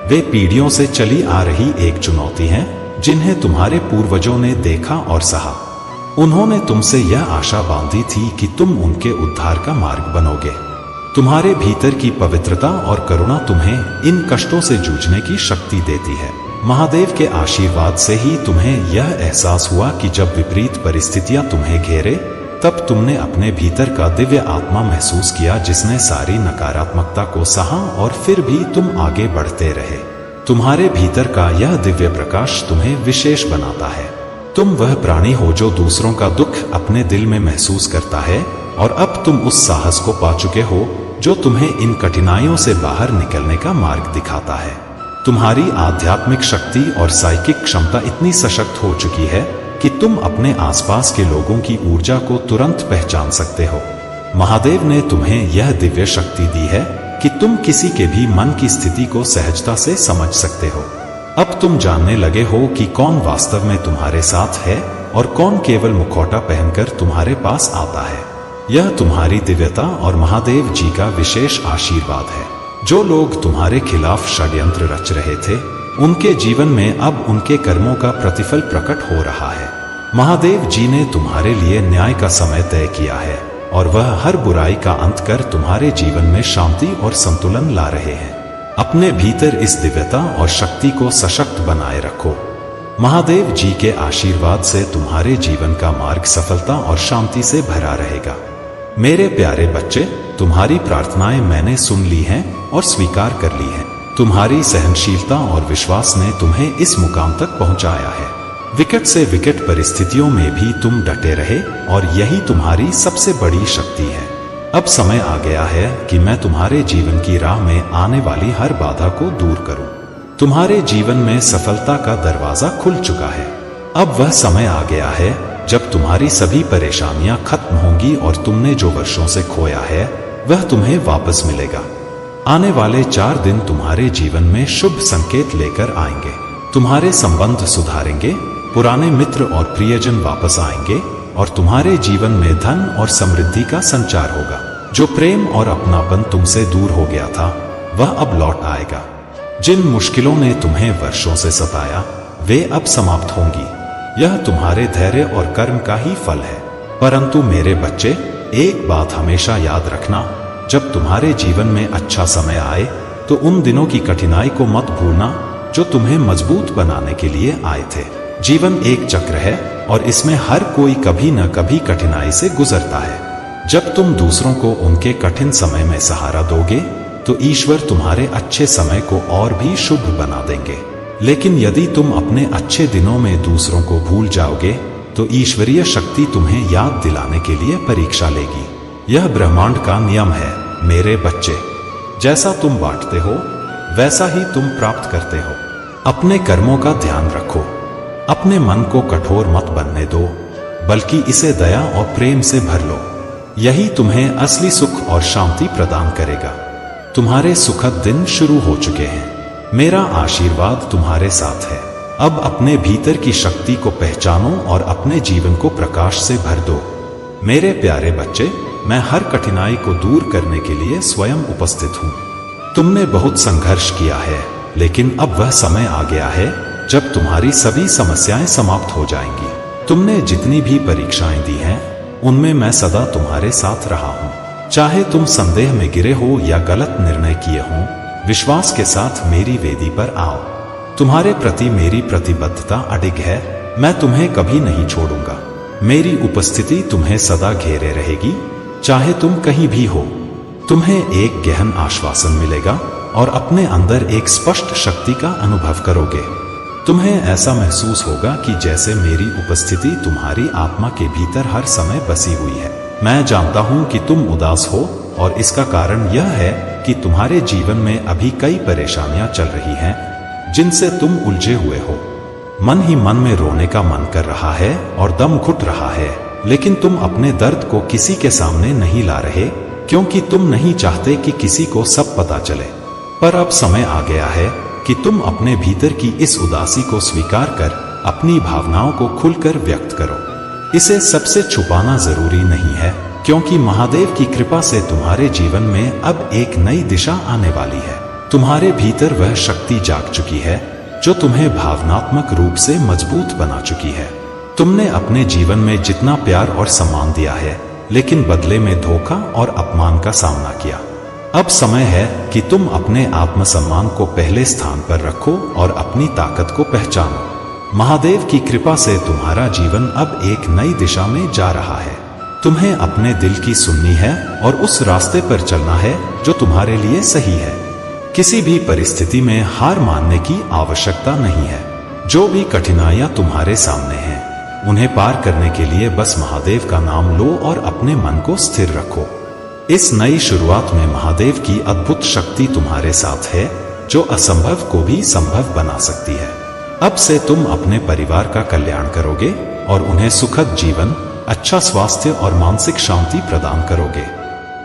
वे पीढ़ियों से चली आ रही एक चुनौती है जिन्हें तुम्हारे पूर्वजों ने देखा और सहा। उन्होंने तुमसे यह आशा बांधी थी कि तुम उनके उद्धार का मार्ग बनोगे। तुम्हारे भीतर की पवित्रता और करुणा तुम्हें इन कष्टों से जूझने की शक्ति देती है। महादेव के आशीर्वाद से ही तुम्हें यह एहसास हुआ कि जब विपरीत परिस्थितियां तुम्हें घेरे, तब तुमने अपने भीतर का दिव्य आत्मा महसूस किया जिसने सारी नकारात्मकता को सहा और फिर भी तुम आगे बढ़ते रहे। तुम्हारे भीतर का यह दिव्य प्रकाश तुम्हें विशेष बनाता है। तुम वह प्राणी हो जो दूसरों का दुख अपने दिल में महसूस करता है, और अब तुम उस साहस को पा चुके हो जो तुम्हें इन कठिनाइयों से बाहर निकलने का मार्ग दिखाता है। तुम्हारी आध्यात्मिक शक्ति और साइकिक क्षमता इतनी सशक्त हो चुकी है कि तुम अपने आसपास के लोगों की ऊर्जा को तुरंत पहचान सकते हो। महादेव ने तुम्हें यह दिव्य शक्ति दी है कि तुम किसी के भी मन की स्थिति को सहजता से समझ सकते हो। अब तुम जानने लगे हो कि कौन वास्तव में तुम्हारे साथ है और कौन केवल मुखौटा पहनकर तुम्हारे पास आता है। यह तुम्हारी दिव्यता और महादेव जी का विशेष आशीर्वाद है। जो लोग तुम्हारे खिलाफ षड्यंत्र रच रहे थे, उनके जीवन में अब उनके कर्मों का प्रतिफल प्रकट हो रहा है। महादेव जी ने तुम्हारे लिए न्याय का समय तय किया है और वह हर बुराई का अंत कर तुम्हारे जीवन में शांति और संतुलन ला रहे हैं। अपने भीतर इस दिव्यता और शक्ति को सशक्त बनाए रखो। महादेव जी के आशीर्वाद से तुम्हारे जीवन का मार्ग सफलता और शांति से भरा रहेगा। मेरे प्यारे बच्चे, तुम्हारी प्रार्थनाएं मैंने सुन ली हैं और स्वीकार कर ली हैं। तुम्हारी सहनशीलता और विश्वास ने तुम्हें इस मुकाम तक पहुंचाया है। विकट से विकट परिस्थितियों में भी तुम डटे रहे और यही तुम्हारी सबसे बड़ी शक्ति है। अब समय आ गया है कि मैं तुम्हारे जीवन की राह में आने वाली हर बाधा को दूर करूं। तुम्हारे जीवन में सफलता का दरवाजा खुल चुका है। अब वह समय आ गया है जब तुम्हारी सभी परेशानियां खत्म होंगी और तुमने जो वर्षों से खोया है वह तुम्हें वापस मिलेगा। आने वाले 4 दिन तुम्हारे जीवन में शुभ संकेत लेकर आएंगे। तुम्हारे संबंध सुधारेंगे, पुराने मित्र और प्रियजन वापस आएंगे और तुम्हारे जीवन में धन और समृद्धि का संचार होगा। जो प्रेम और अपनापन तुमसे दूर हो गया था वह अब लौट आएगा। जिन मुश्किलों ने तुम्हें वर्षों से सताया वे अब समाप्त होंगी। यह तुम्हारे धैर्य और कर्म का ही फल है। परंतु मेरे बच्चे, एक बात हमेशा याद रखना, जब तुम्हारे जीवन में अच्छा समय आए तो उन दिनों की कठिनाई को मत भूलना जो तुम्हें मजबूत बनाने के लिए आए थे। जीवन एक चक्र है और इसमें हर कोई कभी न कभी कठिनाई से गुजरता है। जब तुम दूसरों को उनके कठिन समय में सहारा दोगे तो ईश्वर तुम्हारे अच्छे समय को और भी शुभ बना देंगे। लेकिन यदि तुम अपने अच्छे दिनों में दूसरों को भूल जाओगे तो ईश्वरीय शक्ति तुम्हें याद दिलाने के लिए परीक्षा लेगी। यह ब्रह्मांड का नियम है मेरे बच्चे। जैसा तुम बांटते हो वैसा ही तुम प्राप्त करते हो। अपने कर्मों का ध्यान रखो। अपने मन को कठोर मत बनने दो, बल्कि इसे दया और प्रेम से भर लो। यही तुम्हें असली सुख और शांति प्रदान करेगा। तुम्हारे सुखद दिन शुरू हो चुके हैं। मेरा आशीर्वाद तुम्हारे साथ है। अब अपने भीतर की शक्ति को पहचानो और अपने जीवन को प्रकाश से भर दो। मेरे प्यारे बच्चे, मैं हर कठिनाई को दूर करने के लिए स्वयं उपस्थित हूँ। तुमने बहुत संघर्ष किया है, लेकिन अब वह समय आ गया है जब तुम्हारी सभी समस्याएं समाप्त हो जाएंगी। तुमने जितनी भी परीक्षाएं दी हैं, उनमें मैं सदा तुम्हारे साथ रहा हूँ। चाहे तुम संदेह में गिरे हो या गलत निर्णय किए हों, विश्वास के साथ मेरी वेदी पर आओ। तुम्हारे प्रति मेरी प्रतिबद्धता अडिग है। मैं तुम्हें कभी नहीं छोड़ूंगा। मेरी उपस्थिति तुम्हें सदा घेरे रहेगी, चाहे तुम कहीं भी हो। तुम्हें एक गहन आश्वासन मिलेगा और अपने अंदर एक स्पष्ट शक्ति का अनुभव करोगे। तुम्हें ऐसा महसूस होगा कि जैसे मेरी उपस्थिति तुम्हारी आत्मा के भीतर हर समय बसी हुई है। मैं जानता हूं कि तुम उदास हो और इसका कारण यह है कि तुम्हारे जीवन में अभी कई परेशानियां चल रही हैं जिनसे तुम उलझे हुए हो। मन ही मन में रोने का मन कर रहा है और दम घुट रहा है, लेकिन तुम अपने दर्द को किसी के सामने नहीं ला रहे क्योंकि तुम नहीं चाहते कि किसी को सब पता चले। पर अब समय आ गया है कि तुम अपने भीतर की इस उदासी को स्वीकार कर अपनी भावनाओं को खुलकर व्यक्त करो। इसे सबसे छुपाना जरूरी नहीं है, क्योंकि महादेव की कृपा से तुम्हारे जीवन में अब एक नई दिशा आने वाली है। तुम्हारे भीतर वह शक्ति जाग चुकी है जो तुम्हें भावनात्मक रूप से मजबूत बना चुकी है। तुमने अपने जीवन में जितना प्यार और सम्मान दिया है, लेकिन बदले में धोखा और अपमान का सामना किया। अब समय है कि तुम अपने आत्मसम्मान को पहले स्थान पर रखो और अपनी ताकत को पहचानो। महादेव की कृपा से तुम्हारा जीवन अब एक नई दिशा में जा रहा है। तुम्हें अपने दिल की सुननी है और उस रास्ते पर चलना है जो तुम्हारे लिए सही है। किसी भी परिस्थिति में हार मानने की आवश्यकता नहीं है। जो भी कठिनाइयां तुम्हारे सामने हैं, उन्हें पार करने के लिए बस महादेव का नाम लो और अपने मन को स्थिर रखो। इस नई शुरुआत में महादेव की अद्भुत शक्ति तुम्हारे साथ है, जो असंभव को भी संभव बना सकती है। अब से तुम अपने परिवार का कल्याण करोगे और उन्हें सुखद जीवन, अच्छा स्वास्थ्य और मानसिक शांति प्रदान करोगे।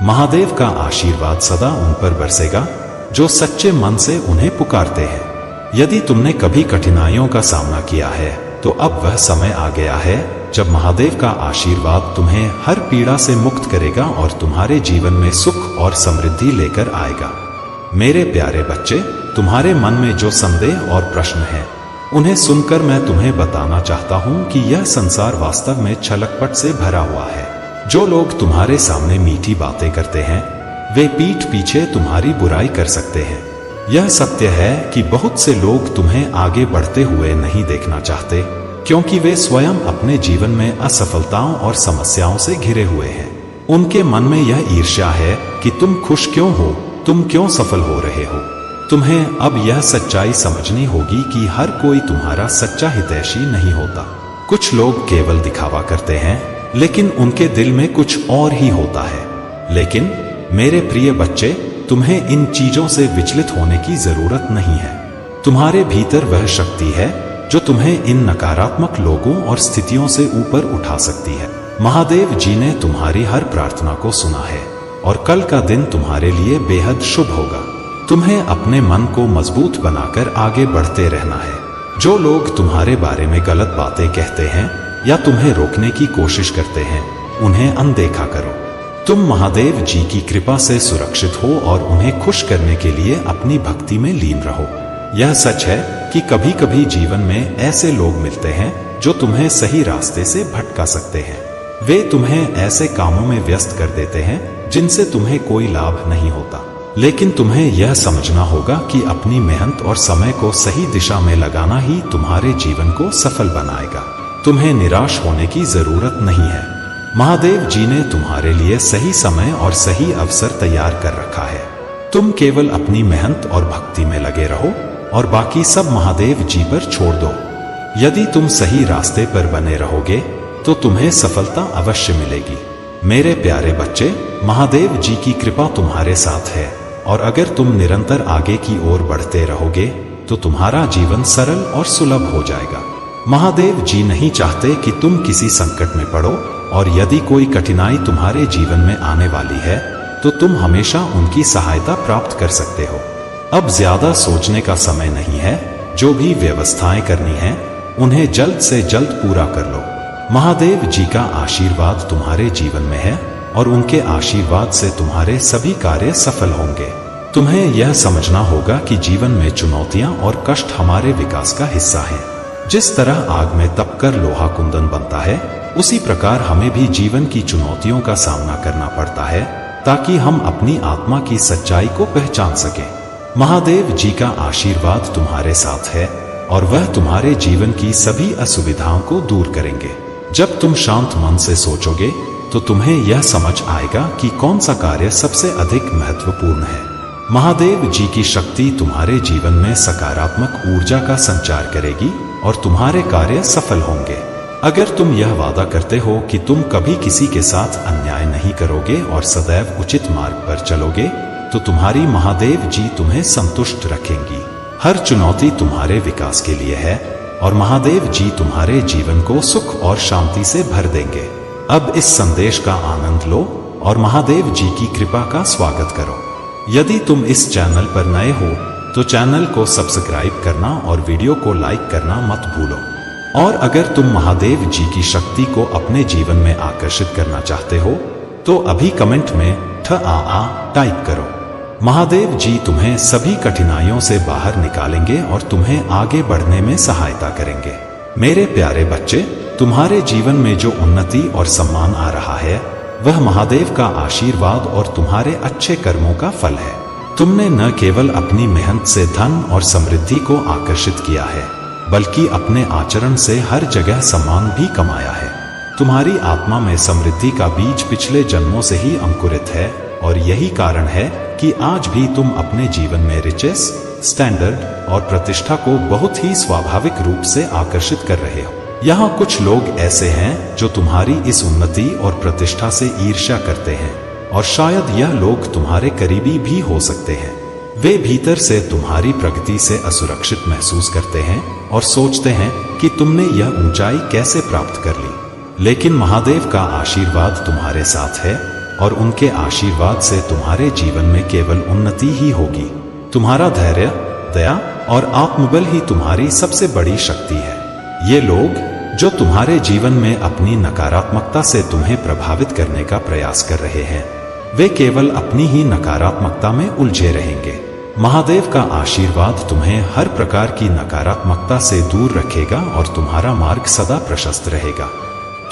महादेव का आशीर्वाद सदा उन पर बरसेगा जो सच्चे मन से उन्हें पुकारते हैं। यदि तुमने कभी कठिनाइयों का सामना किया है तो अब वह समय आ गया है जब महादेव का आशीर्वाद तुम्हें हर पीड़ा से मुक्त करेगा और तुम्हारे जीवन में सुख और समृद्धि लेकर आएगा। मेरे प्यारे बच्चे, तुम्हारे मन में जो संदेह और प्रश्न हैं, उन्हें सुनकर मैं तुम्हें बताना चाहता हूं कि यह संसार वास्तव में छलकपट से भरा हुआ है। जो लोग तुम्हारे सामने मीठी बातें करते हैं, वे पीठ पीछे तुम्हारी बुराई कर सकते हैं। यह सत्य है कि बहुत से लोग तुम्हें आगे बढ़ते हुए नहीं देखना चाहते, क्योंकि वे स्वयं अपने जीवन में असफलताओं और समस्याओं से घिरे हुए हैं। उनके मन में यह ईर्ष्या है कि तुम खुश क्यों हो, तुम क्यों सफल हो रहे हो। तुम्हें अब यह सच्चाई समझनी होगी कि हर कोई तुम्हारा सच्चा हितैषी नहीं होता। कुछ लोग केवल दिखावा करते हैं, लेकिन उनके दिल में कुछ और ही होता है। लेकिन मेरे प्रिय बच्चे, तुम्हें इन चीजों से विचलित होने की जरूरत नहीं है। तुम्हारे भीतर वह शक्ति है जो तुम्हें इन नकारात्मक लोगों और स्थितियों से ऊपर उठा सकती है। महादेव जी ने तुम्हारी हर प्रार्थना को सुना है और कल का दिन तुम्हारे लिए बेहद शुभ होगा। तुम्हें अपने मन को मजबूत बनाकर आगे बढ़ते रहना है। जो लोग तुम्हारे बारे में गलत बातें कहते हैं या तुम्हें रोकने की कोशिश करते हैं, उन्हें अनदेखा करो। तुम महादेव जी की कृपा से सुरक्षित हो और उन्हें खुश करने के लिए अपनी भक्ति में लीन रहो। यह सच है कि कभी कभी जीवन में ऐसे लोग मिलते हैं जो तुम्हें सही रास्ते से भटका सकते हैं। वे तुम्हें ऐसे कामों में व्यस्त कर देते हैं जिनसे तुम्हें कोई लाभ नहीं होता। लेकिन तुम्हें यह समझना होगा कि अपनी मेहनत और समय को सही दिशा में लगाना ही तुम्हारे जीवन को सफल बनाएगा। तुम्हें निराश होने की जरूरत नहीं है। महादेव जी ने तुम्हारे लिए सही समय और सही अवसर तैयार कर रखा है। तुम केवल अपनी मेहनत और भक्ति में लगे रहो और बाकी सब महादेव जी पर छोड़ दो। यदि तुम सही रास्ते पर बने रहोगे तो तुम्हें सफलता अवश्य मिलेगी। मेरे प्यारे बच्चे, महादेव जी की कृपा तुम्हारे साथ है और अगर तुम निरंतर आगे की ओर बढ़ते रहोगे तो तुम्हारा जीवन सरल और सुलभ हो जाएगा। महादेव जी नहीं चाहते कि तुम किसी संकट में पड़ो, और यदि कोई कठिनाई तुम्हारे जीवन में आने वाली है तो तुम हमेशा उनकी सहायता प्राप्त कर सकते हो। अब ज्यादा सोचने का समय नहीं है। जो भी व्यवस्थाएं करनी है उन्हें जल्द से जल्द पूरा कर लो। महादेव जी का आशीर्वाद तुम्हारे जीवन में है और उनके आशीर्वाद से तुम्हारे सभी कार्य सफल होंगे। तुम्हें यह समझना होगा कि जीवन में चुनौतियां और कष्ट हमारे विकास का हिस्सा है। जिस तरह आग में तपकर लोहा कुंदन बनता है, उसी प्रकार हमें भी जीवन की चुनौतियों का सामना करना पड़ता है ताकि हम अपनी आत्मा की सच्चाई को पहचान सकें। महादेव जी का आशीर्वाद तुम्हारे साथ है और वह तुम्हारे जीवन की सभी असुविधाओं को दूर करेंगे। जब तुम शांत मन से सोचोगे तो तुम्हें यह समझ आएगा कि कौन सा कार्य सबसे अधिक महत्वपूर्ण है। महादेव जी की शक्ति तुम्हारे जीवन में सकारात्मक ऊर्जा का संचार करेगी और तुम्हारे कार्य सफल होंगे। अगर तुम यह वादा करते हो कि तुम कभी किसी के साथ अन्याय नहीं करोगे और सदैव उचित मार्ग पर चलोगे, तो तुम्हारी महादेव जी तुम्हें संतुष्ट रखेंगी। हर चुनौती तुम्हारे विकास के लिए है और महादेव जी तुम्हारे जीवन को सुख और शांति से भर देंगे। अब इस संदेश का आनंद लो और महादेव जी की कृपा का स्वागत करो। यदि तुम इस चैनल पर नए हो तो चैनल को सब्सक्राइब करना और वीडियो को लाइक करना मत भूलो। और अगर तुम महादेव जी की शक्ति को अपने जीवन में आकर्षित करना चाहते हो तो अभी कमेंट में टाइप करो। महादेव जी तुम्हें सभी कठिनाइयों से बाहर निकालेंगे और तुम्हें आगे बढ़ने में सहायता करेंगे। मेरे प्यारे बच्चे, तुम्हारे जीवन में जो उन्नति और सम्मान आ रहा है वह महादेव का आशीर्वाद और तुम्हारे अच्छे कर्मों का फल है। तुमने न केवल अपनी मेहनत से धन और समृद्धि को आकर्षित किया है, बल्कि अपने आचरण से हर जगह सम्मान भी कमाया है। तुम्हारी आत्मा में समृद्धि का बीज पिछले जन्मों से ही अंकुरित है और यही कारण है कि आज भी तुम अपने जीवन में रिचेस, स्टैंडर्ड और प्रतिष्ठा को बहुत ही स्वाभाविक रूप से आकर्षित कर रहे हो। यहाँ कुछ लोग ऐसे हैं जो तुम्हारी इस उन्नति और प्रतिष्ठा से ईर्ष्या करते हैं, और शायद यह लोग तुम्हारे करीबी भी हो सकते हैं। वे भीतर से तुम्हारी प्रगति से असुरक्षित महसूस करते हैं और सोचते हैं कि तुमने यह ऊंचाई कैसे प्राप्त कर ली। लेकिन महादेव का आशीर्वाद तुम्हारे साथ है, और उनके आशीर्वाद से तुम्हारे जीवन में केवल उन्नति ही होगी। तुम्हारा धैर्य, दया और आत्मबल ही तुम्हारी सबसे बड़ी शक्ति है। ये लोग जो तुम्हारे जीवन में अपनी नकारात्मकता से तुम्हें प्रभावित करने का प्रयास कर रहे हैं, वे केवल अपनी ही नकारात्मकता में उलझे रहेंगे। महादेव का आशीर्वाद तुम्हें हर प्रकार की नकारात्मकता से दूर रखेगा और तुम्हारा मार्ग सदा प्रशस्त रहेगा।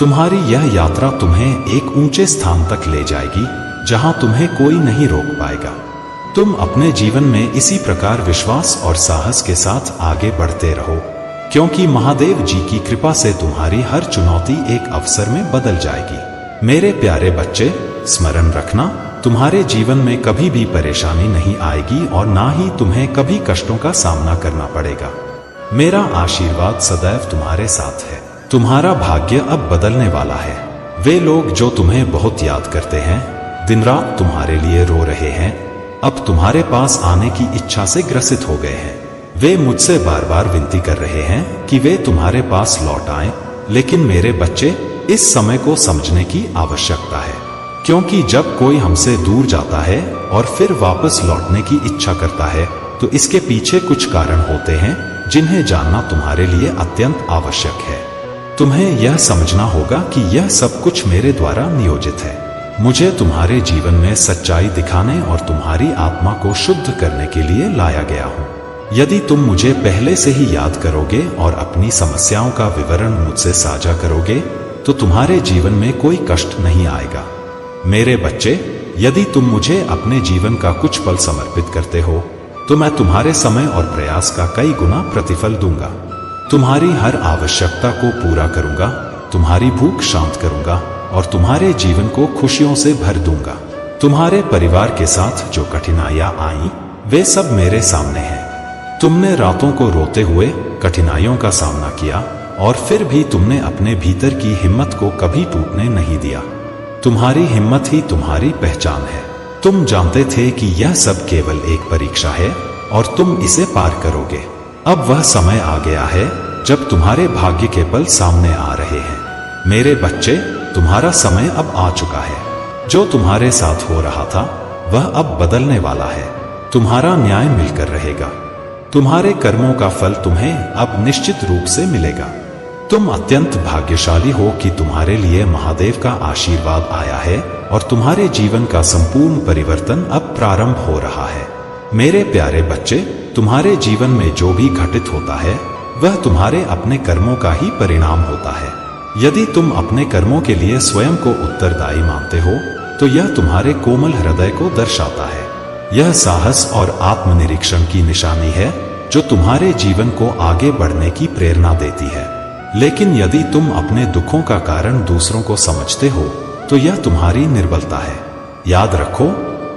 तुम्हारी यह यात्रा तुम्हें एक ऊंचे स्थान तक ले जाएगी, जहां तुम्हें कोई नहीं रोक पाएगा। तुम अपने जीवन में इसी प्रकार विश्वास और साहस के साथ आगे बढ़ते रहो, क्योंकि महादेव जी की कृपा से तुम्हारी हर चुनौती एक अवसर में बदल जाएगी। मेरे प्यारे बच्चे, स्मरण रखना, तुम्हारे जीवन में कभी भी परेशानी नहीं आएगी और ना ही तुम्हें कभी कष्टों का सामना करना पड़ेगा। मेरा आशीर्वाद सदैव तुम्हारे साथ है। तुम्हारा भाग्य अब बदलने वाला है। वे लोग जो तुम्हें बहुत याद करते हैं, दिन रात तुम्हारे लिए रो रहे हैं, अब तुम्हारे पास आने की इच्छा से ग्रसित हो गए हैं। वे मुझसे बार बार विनती कर रहे हैं कि वे तुम्हारे पास लौट आएं, लेकिन मेरे बच्चे, इस समय को समझने की आवश्यकता है, क्योंकि जब कोई हमसे दूर जाता है और फिर वापस लौटने की इच्छा करता है, तो इसके पीछे कुछ कारण होते हैं जिन्हें जानना तुम्हारे लिए अत्यंत आवश्यक है। तुम्हें यह समझना होगा कि यह सब कुछ मेरे द्वारा नियोजित है। मुझे तुम्हारे जीवन में सच्चाई दिखाने और तुम्हारी आत्मा को शुद्ध करने के लिए लाया गया हूँ। यदि तुम मुझे पहले से ही याद करोगे और अपनी समस्याओं का विवरण मुझसे साझा करोगे, तो तुम्हारे जीवन में कोई कष्ट नहीं आएगा। मेरे बच्चे, यदि तुम मुझे अपने जीवन का कुछ पल समर्पित करते हो, तो मैं तुम्हारे समय और प्रयास का कई गुना प्रतिफल दूंगा। तुम्हारी हर आवश्यकता को पूरा करूंगा, तुम्हारी भूख शांत करूंगा और तुम्हारे जीवन को खुशियों से भर दूंगा। तुम्हारे परिवार के साथ जो कठिनाइयां आई, वे सब मेरे सामने हैं। तुमने रातों को रोते हुए कठिनाइयों का सामना किया, और फिर भी तुमने अपने भीतर की हिम्मत को कभी टूटने नहीं दिया। तुम्हारी हिम्मत ही तुम्हारी पहचान है। तुम जानते थे कि यह सब केवल एक परीक्षा है और तुम इसे पार करोगे। अब वह समय आ गया है जब तुम्हारे भाग्य के पल सामने आ रहे हैं। मेरे बच्चे, तुम्हारा समय अब आ चुका है। जो तुम्हारे साथ हो रहा था, वह अब बदलने वाला है। तुम्हारा न्याय मिलकर रहेगा। तुम्हारे कर्मों का फल तुम्हें अब निश्चित रूप से मिलेगा। तुम अत्यंत भाग्यशाली हो कि तुम्हारे लिए महादेव का आशीर्वाद आया है और तुम्हारे जीवन का संपूर्ण परिवर्तन अब प्रारंभ हो रहा है। मेरे प्यारे बच्चे, तुम्हारे जीवन में जो भी घटित होता है, वह तुम्हारे अपने कर्मों का ही परिणाम होता है। यदि तुम अपने कर्मों के लिए स्वयं को उत्तरदायी मानते हो, तो यह तुम्हारे कोमल हृदय को दर्शाता है। यह साहस और आत्मनिरीक्षण की निशानी है जो तुम्हारे जीवन को आगे बढ़ने की प्रेरणा देती है। लेकिन यदि तुम अपने दुखों का कारण दूसरों को समझते हो, तो यह तुम्हारी निर्बलता है। याद रखो,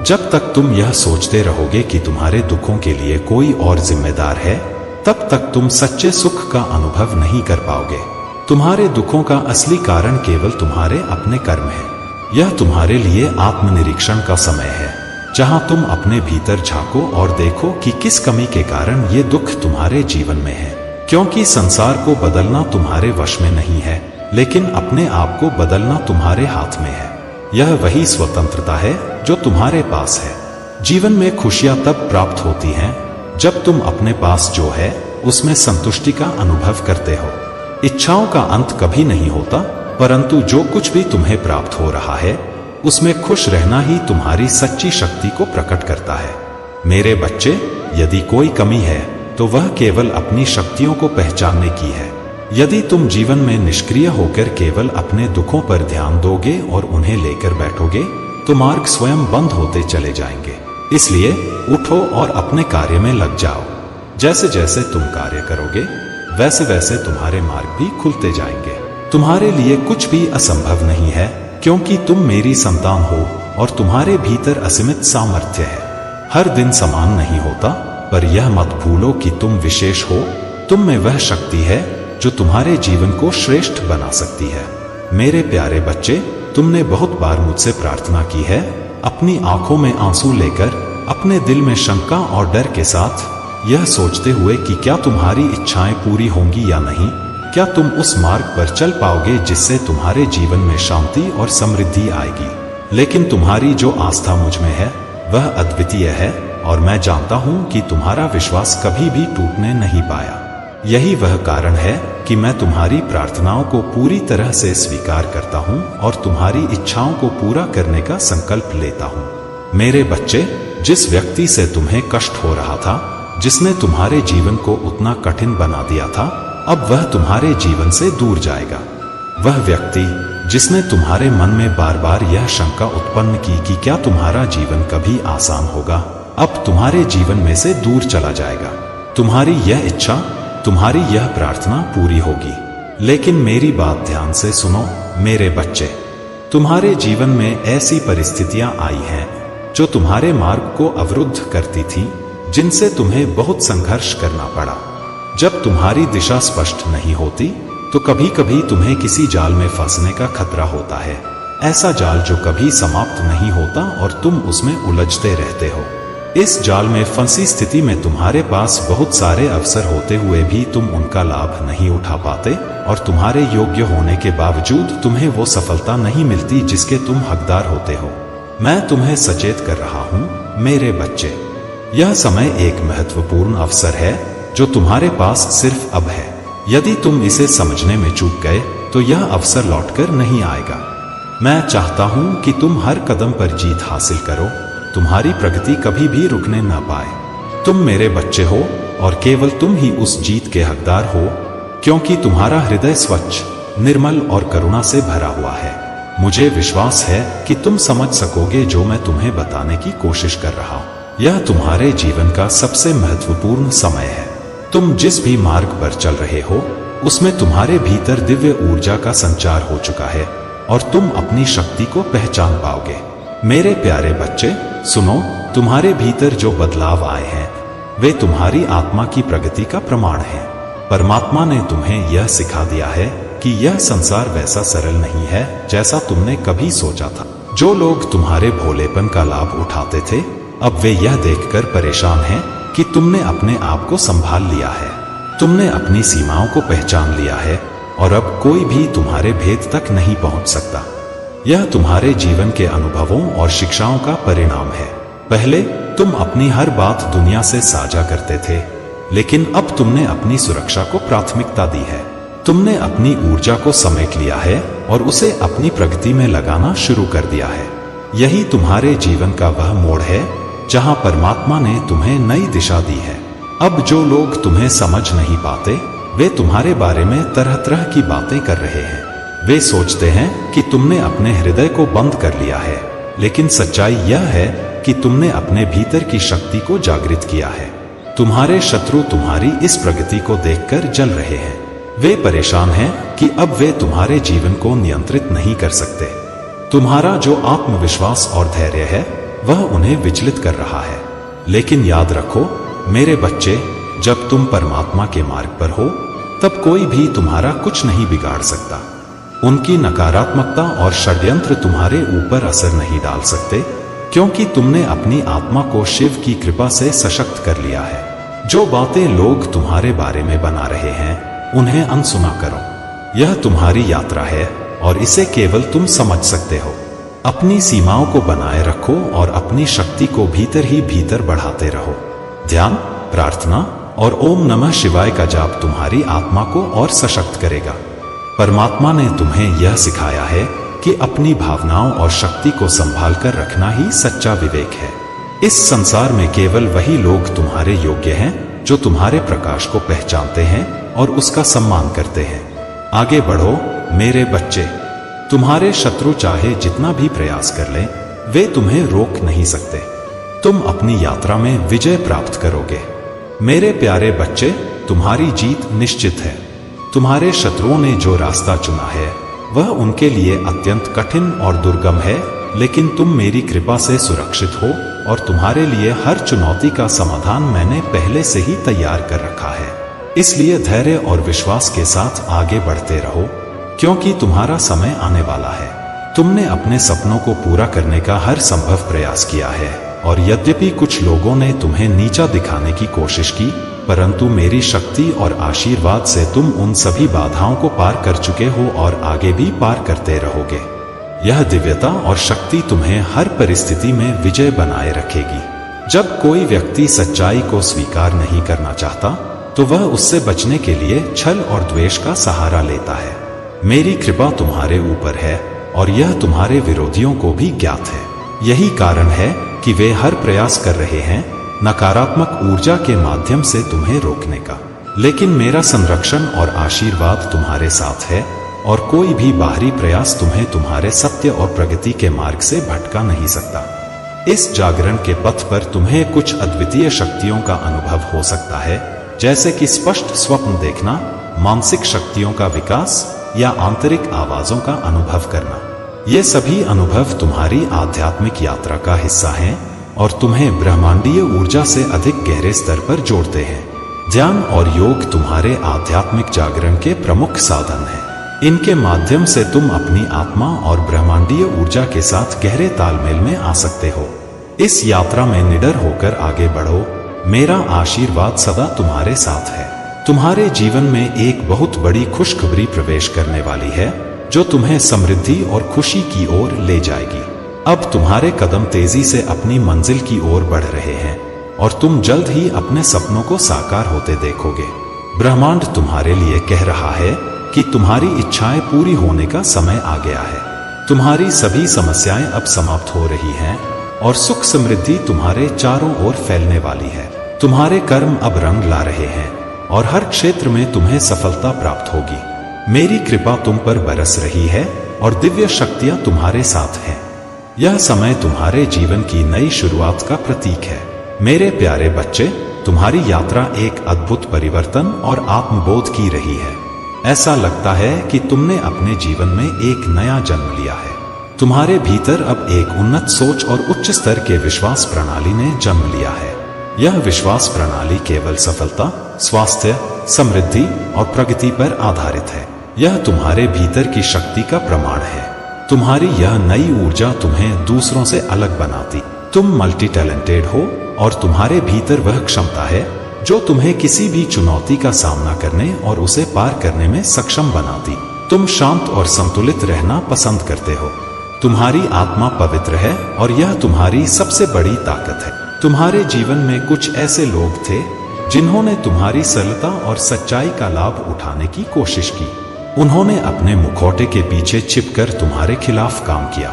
जब तक तुम यह सोचते रहोगे कि तुम्हारे दुखों के लिए कोई और जिम्मेदार है, तब तक तुम सच्चे सुख का अनुभव नहीं कर पाओगे। तुम्हारे दुखों का असली कारण केवल तुम्हारे अपने कर्म है। यह तुम्हारे लिए आत्मनिरीक्षण का समय है, जहां तुम अपने भीतर झांको और देखो कि किस कमी के कारण ये दुख तुम्हारे जीवन में है। क्योंकि संसार को बदलना तुम्हारे वश में नहीं है, लेकिन अपने आप को बदलना तुम्हारे हाथ में है। यह वही स्वतंत्रता है जो तुम्हारे पास है। जीवन में खुशियां तब प्राप्त होती हैं जब तुम अपने पास जो है उसमें संतुष्टि का अनुभव करते हो। इच्छाओं का अंत कभी नहीं होता, परंतु जो कुछ भी तुम्हें प्राप्त हो रहा है, उसमें खुश रहना ही तुम्हारी सच्ची शक्ति को प्रकट करता है। मेरे बच्चे, यदि कोई कमी है तो वह केवल अपनी शक्तियों को पहचानने की है। यदि तुम जीवन में निष्क्रिय होकर केवल अपने दुखों पर ध्यान दोगे और उन्हें लेकर बैठोगे, तो मार्ग स्वयं बंद होते चले जाएंगे। इसलिए उठो और अपने कार्य में लग जाओ। जैसे जैसे तुम कार्य करोगे, वैसे वैसे तुम्हारे मार्ग भी खुलते जाएंगे। तुम्हारे लिए कुछ भी असंभव नहीं है, क्योंकि तुम मेरी संतान हो और तुम्हारे भीतर असीमित सामर्थ्य है। हर दिन समान नहीं होता, पर यह मत भूलो कि तुम विशेष हो। तुम में वह शक्ति है जो तुम्हारे जीवन को श्रेष्ठ बना सकती है। मेरे प्यारे बच्चे, तुमने बहुत बार मुझसे प्रार्थना की है, अपनी आंखों में आंसू लेकर, अपने दिल में शंका और डर के साथ, यह सोचते हुए कि क्या तुम्हारी इच्छाएं पूरी होंगी या नहीं, क्या तुम उस मार्ग पर चल पाओगे जिससे तुम्हारे जीवन में शांति और समृद्धि आएगी। लेकिन तुम्हारी जो आस्था मुझ में है वह अद्वितीय है और मैं जानता हूं कि तुम्हारा विश्वास कभी भी टूटने नहीं पाया। यही वह कारण है कि मैं तुम्हारी प्रार्थनाओं को पूरी तरह से स्वीकार करता हूं और तुम्हारी इच्छाओं को पूरा करने का संकल्प लेता हूं। मेरे बच्चे, जिस व्यक्ति से तुम्हें कष्ट हो रहा था, जिसने तुम्हारे जीवन को उतना कठिन बना दिया था, अब वह तुम्हारे जीवन से दूर जाएगा। वह व्यक्ति जिसने तुम्हारे मन में बार बार यह शंका उत्पन्न की कि क्या तुम्हारा जीवन कभी आसान होगा, अब तुम्हारे जीवन में से दूर चला जाएगा। तुम्हारी यह इच्छा, तुम्हारी यह प्रार्थना पूरी होगी। लेकिन मेरी बात ध्यान से सुनो मेरे बच्चे, तुम्हारे जीवन में ऐसी परिस्थितियां आई हैं जो तुम्हारे मार्ग को अवरुद्ध करती थी, जिनसे तुम्हें बहुत संघर्ष करना पड़ा। जब तुम्हारी दिशा स्पष्ट नहीं होती तो कभी कभी तुम्हें किसी जाल में फंसने का खतरा होता है, ऐसा जाल जो कभी समाप्त नहीं होता और तुम उसमें उलझते रहते हो। इस जाल में फंसी स्थिति में तुम्हारे पास बहुत सारे अवसर होते हुए भी तुम उनका लाभ नहीं उठा पाते और तुम्हारे योग्य होने के बावजूद तुम्हें वो सफलता नहीं मिलती जिसके तुम हकदार होते हो। मैं तुम्हें सचेत कर रहा हूं मेरे बच्चे, यह समय एक महत्वपूर्ण अवसर है जो तुम्हारे पास सिर्फ अब है। यदि तुम इसे समझने में चूक गए तो यह अवसर लौटकर नहीं आएगा। मैं चाहता हूं कि तुम हर कदम पर जीत हासिल करो, तुम्हारी प्रगति कभी भी रुकने न पाए। तुम मेरे बच्चे हो और केवल तुम ही उस जीत के हकदार हो, क्योंकि तुम्हारा हृदय स्वच्छ, निर्मल और करुणा से भरा हुआ है। मुझे विश्वास है कि तुम समझ सकोगे जो मैं तुम्हें बताने की कोशिश कर रहा हूं। यह तुम्हारे जीवन का सबसे महत्वपूर्ण समय है। तुम जिस भी मार्ग पर चल रहे हो उसमें तुम्हारे भीतर दिव्य ऊर्जा का संचार हो चुका है और तुम अपनी शक्ति को पहचान पाओगे। मेरे प्यारे बच्चे सुनो, तुम्हारे भीतर जो बदलाव आए हैं वे तुम्हारी आत्मा की प्रगति का प्रमाण है। परमात्मा ने तुम्हें यह सिखा दिया है कि यह संसार वैसा सरल नहीं है जैसा तुमने कभी सोचा था। जो लोग तुम्हारे भोलेपन का लाभ उठाते थे, अब वे यह देखकर परेशान हैं कि तुमने अपने आप को संभाल लिया है, तुमने अपनी सीमाओं को पहचान लिया है और अब कोई भी तुम्हारे भेद तक नहीं पहुंच सकता। यह तुम्हारे जीवन के अनुभवों और शिक्षाओं का परिणाम है। पहले तुम अपनी हर बात दुनिया से साझा करते थे, लेकिन अब तुमने अपनी सुरक्षा को प्राथमिकता दी है। तुमने अपनी ऊर्जा को समेट लिया है और उसे अपनी प्रगति में लगाना शुरू कर दिया है। यही तुम्हारे जीवन का वह मोड़ है जहां परमात्मा ने तुम्हें नई दिशा दी है। अब जो लोग तुम्हें समझ नहीं पाते वे तुम्हारे बारे में तरह तरह की बातें कर रहे हैं। वे सोचते हैं कि तुमने अपने हृदय को बंद कर लिया है, लेकिन सच्चाई यह है कि तुमने अपने भीतर की शक्ति को जागृत किया है। तुम्हारे शत्रु तुम्हारी इस प्रगति को देखकर जल रहे हैं। वे परेशान हैं कि अब वे तुम्हारे जीवन को नियंत्रित नहीं कर सकते। तुम्हारा जो आत्मविश्वास और धैर्य है वह उन्हें विचलित कर रहा है। लेकिन याद रखो मेरे बच्चे, जब तुम परमात्मा के मार्ग पर हो तब कोई भी तुम्हारा कुछ नहीं बिगाड़ सकता। उनकी नकारात्मकता और षड्यंत्र तुम्हारे ऊपर असर नहीं डाल सकते, क्योंकि तुमने अपनी आत्मा को शिव की कृपा से सशक्त कर लिया है। जो बातें लोग तुम्हारे बारे में बना रहे हैं उन्हें अनसुना करो। यह तुम्हारी यात्रा है और इसे केवल तुम समझ सकते हो। अपनी सीमाओं को बनाए रखो और अपनी शक्ति को भीतर ही भीतर बढ़ाते रहो। ध्यान, प्रार्थना और ओम नमः शिवाय का जाप तुम्हारी आत्मा को और सशक्त करेगा। परमात्मा ने तुम्हें यह सिखाया है कि अपनी भावनाओं और शक्ति को संभाल कर रखना ही सच्चा विवेक है। इस संसार में केवल वही लोग तुम्हारे योग्य हैं जो तुम्हारे प्रकाश को पहचानते हैं और उसका सम्मान करते हैं। आगे बढ़ो मेरे बच्चे, तुम्हारे शत्रु चाहे जितना भी प्रयास कर लें वे तुम्हें रोक नहीं सकते। तुम अपनी यात्रा में विजय प्राप्त करोगे। मेरे प्यारे बच्चे, तुम्हारी जीत निश्चित है। तुम्हारे शत्रुओं ने जो रास्ता चुना है वह उनके लिए अत्यंत कठिन और दुर्गम है, लेकिन तुम मेरी कृपा से सुरक्षित हो और तुम्हारे लिए हर चुनौती का समाधान मैंने पहले से ही तैयार कर रखा है। इसलिए धैर्य और विश्वास के साथ आगे बढ़ते रहो, क्योंकि तुम्हारा समय आने वाला है। तुमने अपने सपनों को पूरा करने का हर संभव प्रयास किया है, और यद्यपि कुछ लोगों ने तुम्हें नीचा दिखाने की कोशिश की, परंतु मेरी शक्ति और आशीर्वाद से तुम उन सभी बाधाओं को पार कर चुके हो और आगे भी पार करते रहोगे। यह दिव्यता और शक्ति तुम्हें हर परिस्थिति में विजय बनाए रखेगी। जब कोई व्यक्ति सच्चाई को स्वीकार नहीं करना चाहता, तो वह उससे बचने के लिए छल और द्वेष का सहारा लेता है। मेरी कृपा तुम्हारे ऊपर है और यह तुम्हारे विरोधियों को भी ज्ञात है। यही कारण है कि वे हर प्रयास कर रहे हैं नकारात्मक ऊर्जा के माध्यम से तुम्हें रोकने का। लेकिन मेरा संरक्षण और आशीर्वाद तुम्हारे साथ है, और कोई भी बाहरी प्रयास तुम्हें तुम्हारे सत्य और प्रगति के मार्ग से भटका नहीं सकता। इस जागरण के पथ पर तुम्हें कुछ अद्वितीय शक्तियों का अनुभव हो सकता है, जैसे कि स्पष्ट स्वप्न देखना, मानसिक शक्तियों का विकास या आंतरिक आवाजों का अनुभव करना। ये सभी अनुभव तुम्हारी आध्यात्मिक यात्रा का हिस्सा हैं और तुम्हें ब्रह्मांडीय ऊर्जा से अधिक गहरे स्तर पर जोड़ते हैं। ध्यान और योग तुम्हारे आध्यात्मिक जागरण के प्रमुख साधन हैं। इनके माध्यम से तुम अपनी आत्मा और ब्रह्मांडीय ऊर्जा के साथ गहरे तालमेल में आ सकते हो। इस यात्रा में निडर होकर आगे बढ़ो। मेरा आशीर्वाद सदा तुम्हारे साथ है। तुम्हारे जीवन में एक बहुत बड़ी खुशखबरी प्रवेश करने वाली है, जो तुम्हें समृद्धि और खुशी की ओर ले जाएगी। अब तुम्हारे कदम तेजी से अपनी मंजिल की ओर बढ़ रहे हैं और तुम जल्द ही अपने सपनों को साकार होते देखोगे। ब्रह्मांड तुम्हारे लिए कह रहा है कि तुम्हारी इच्छाएं पूरी होने का समय आ गया है। तुम्हारी सभी समस्याएं अब समाप्त हो रही हैं और सुख समृद्धि तुम्हारे चारों ओर फैलने वाली है। तुम्हारे कर्म अब रंग ला रहे हैं और हर क्षेत्र में तुम्हें सफलता प्राप्त होगी। मेरी कृपा तुम पर बरस रही है और दिव्य शक्तियां तुम्हारे साथ हैं। यह समय तुम्हारे जीवन की नई शुरुआत का प्रतीक है। मेरे प्यारे बच्चे, तुम्हारी यात्रा एक अद्भुत परिवर्तन और आत्मबोध की रही है। ऐसा लगता है कि तुमने अपने जीवन में एक नया जन्म लिया है। तुम्हारे भीतर अब एक उन्नत सोच और उच्च स्तर के विश्वास प्रणाली ने जन्म लिया है। यह विश्वास प्रणाली केवल सफलता, स्वास्थ्य, समृद्धि और प्रगति पर आधारित है। यह तुम्हारे भीतर की शक्ति का प्रमाण है। तुम्हारी यह नई ऊर्जा तुम्हें दूसरों से अलग बनाती। तुम मल्टी टैलेंटेड हो और तुम्हारे भीतर वह क्षमता है जो तुम्हें किसी भी चुनौती का सामना करने और उसे पार करने में सक्षम बनाती। तुम शांत और संतुलित रहना पसंद करते हो। तुम्हारी आत्मा पवित्र है और यह तुम्हारी सबसे बड़ी ताकत है। तुम्हारे जीवन में कुछ ऐसे लोग थे जिन्होंने तुम्हारी सरलता और सच्चाई का लाभ उठाने की कोशिश की। उन्होंने अपने मुखौटे के पीछे छिपकर तुम्हारे खिलाफ काम किया,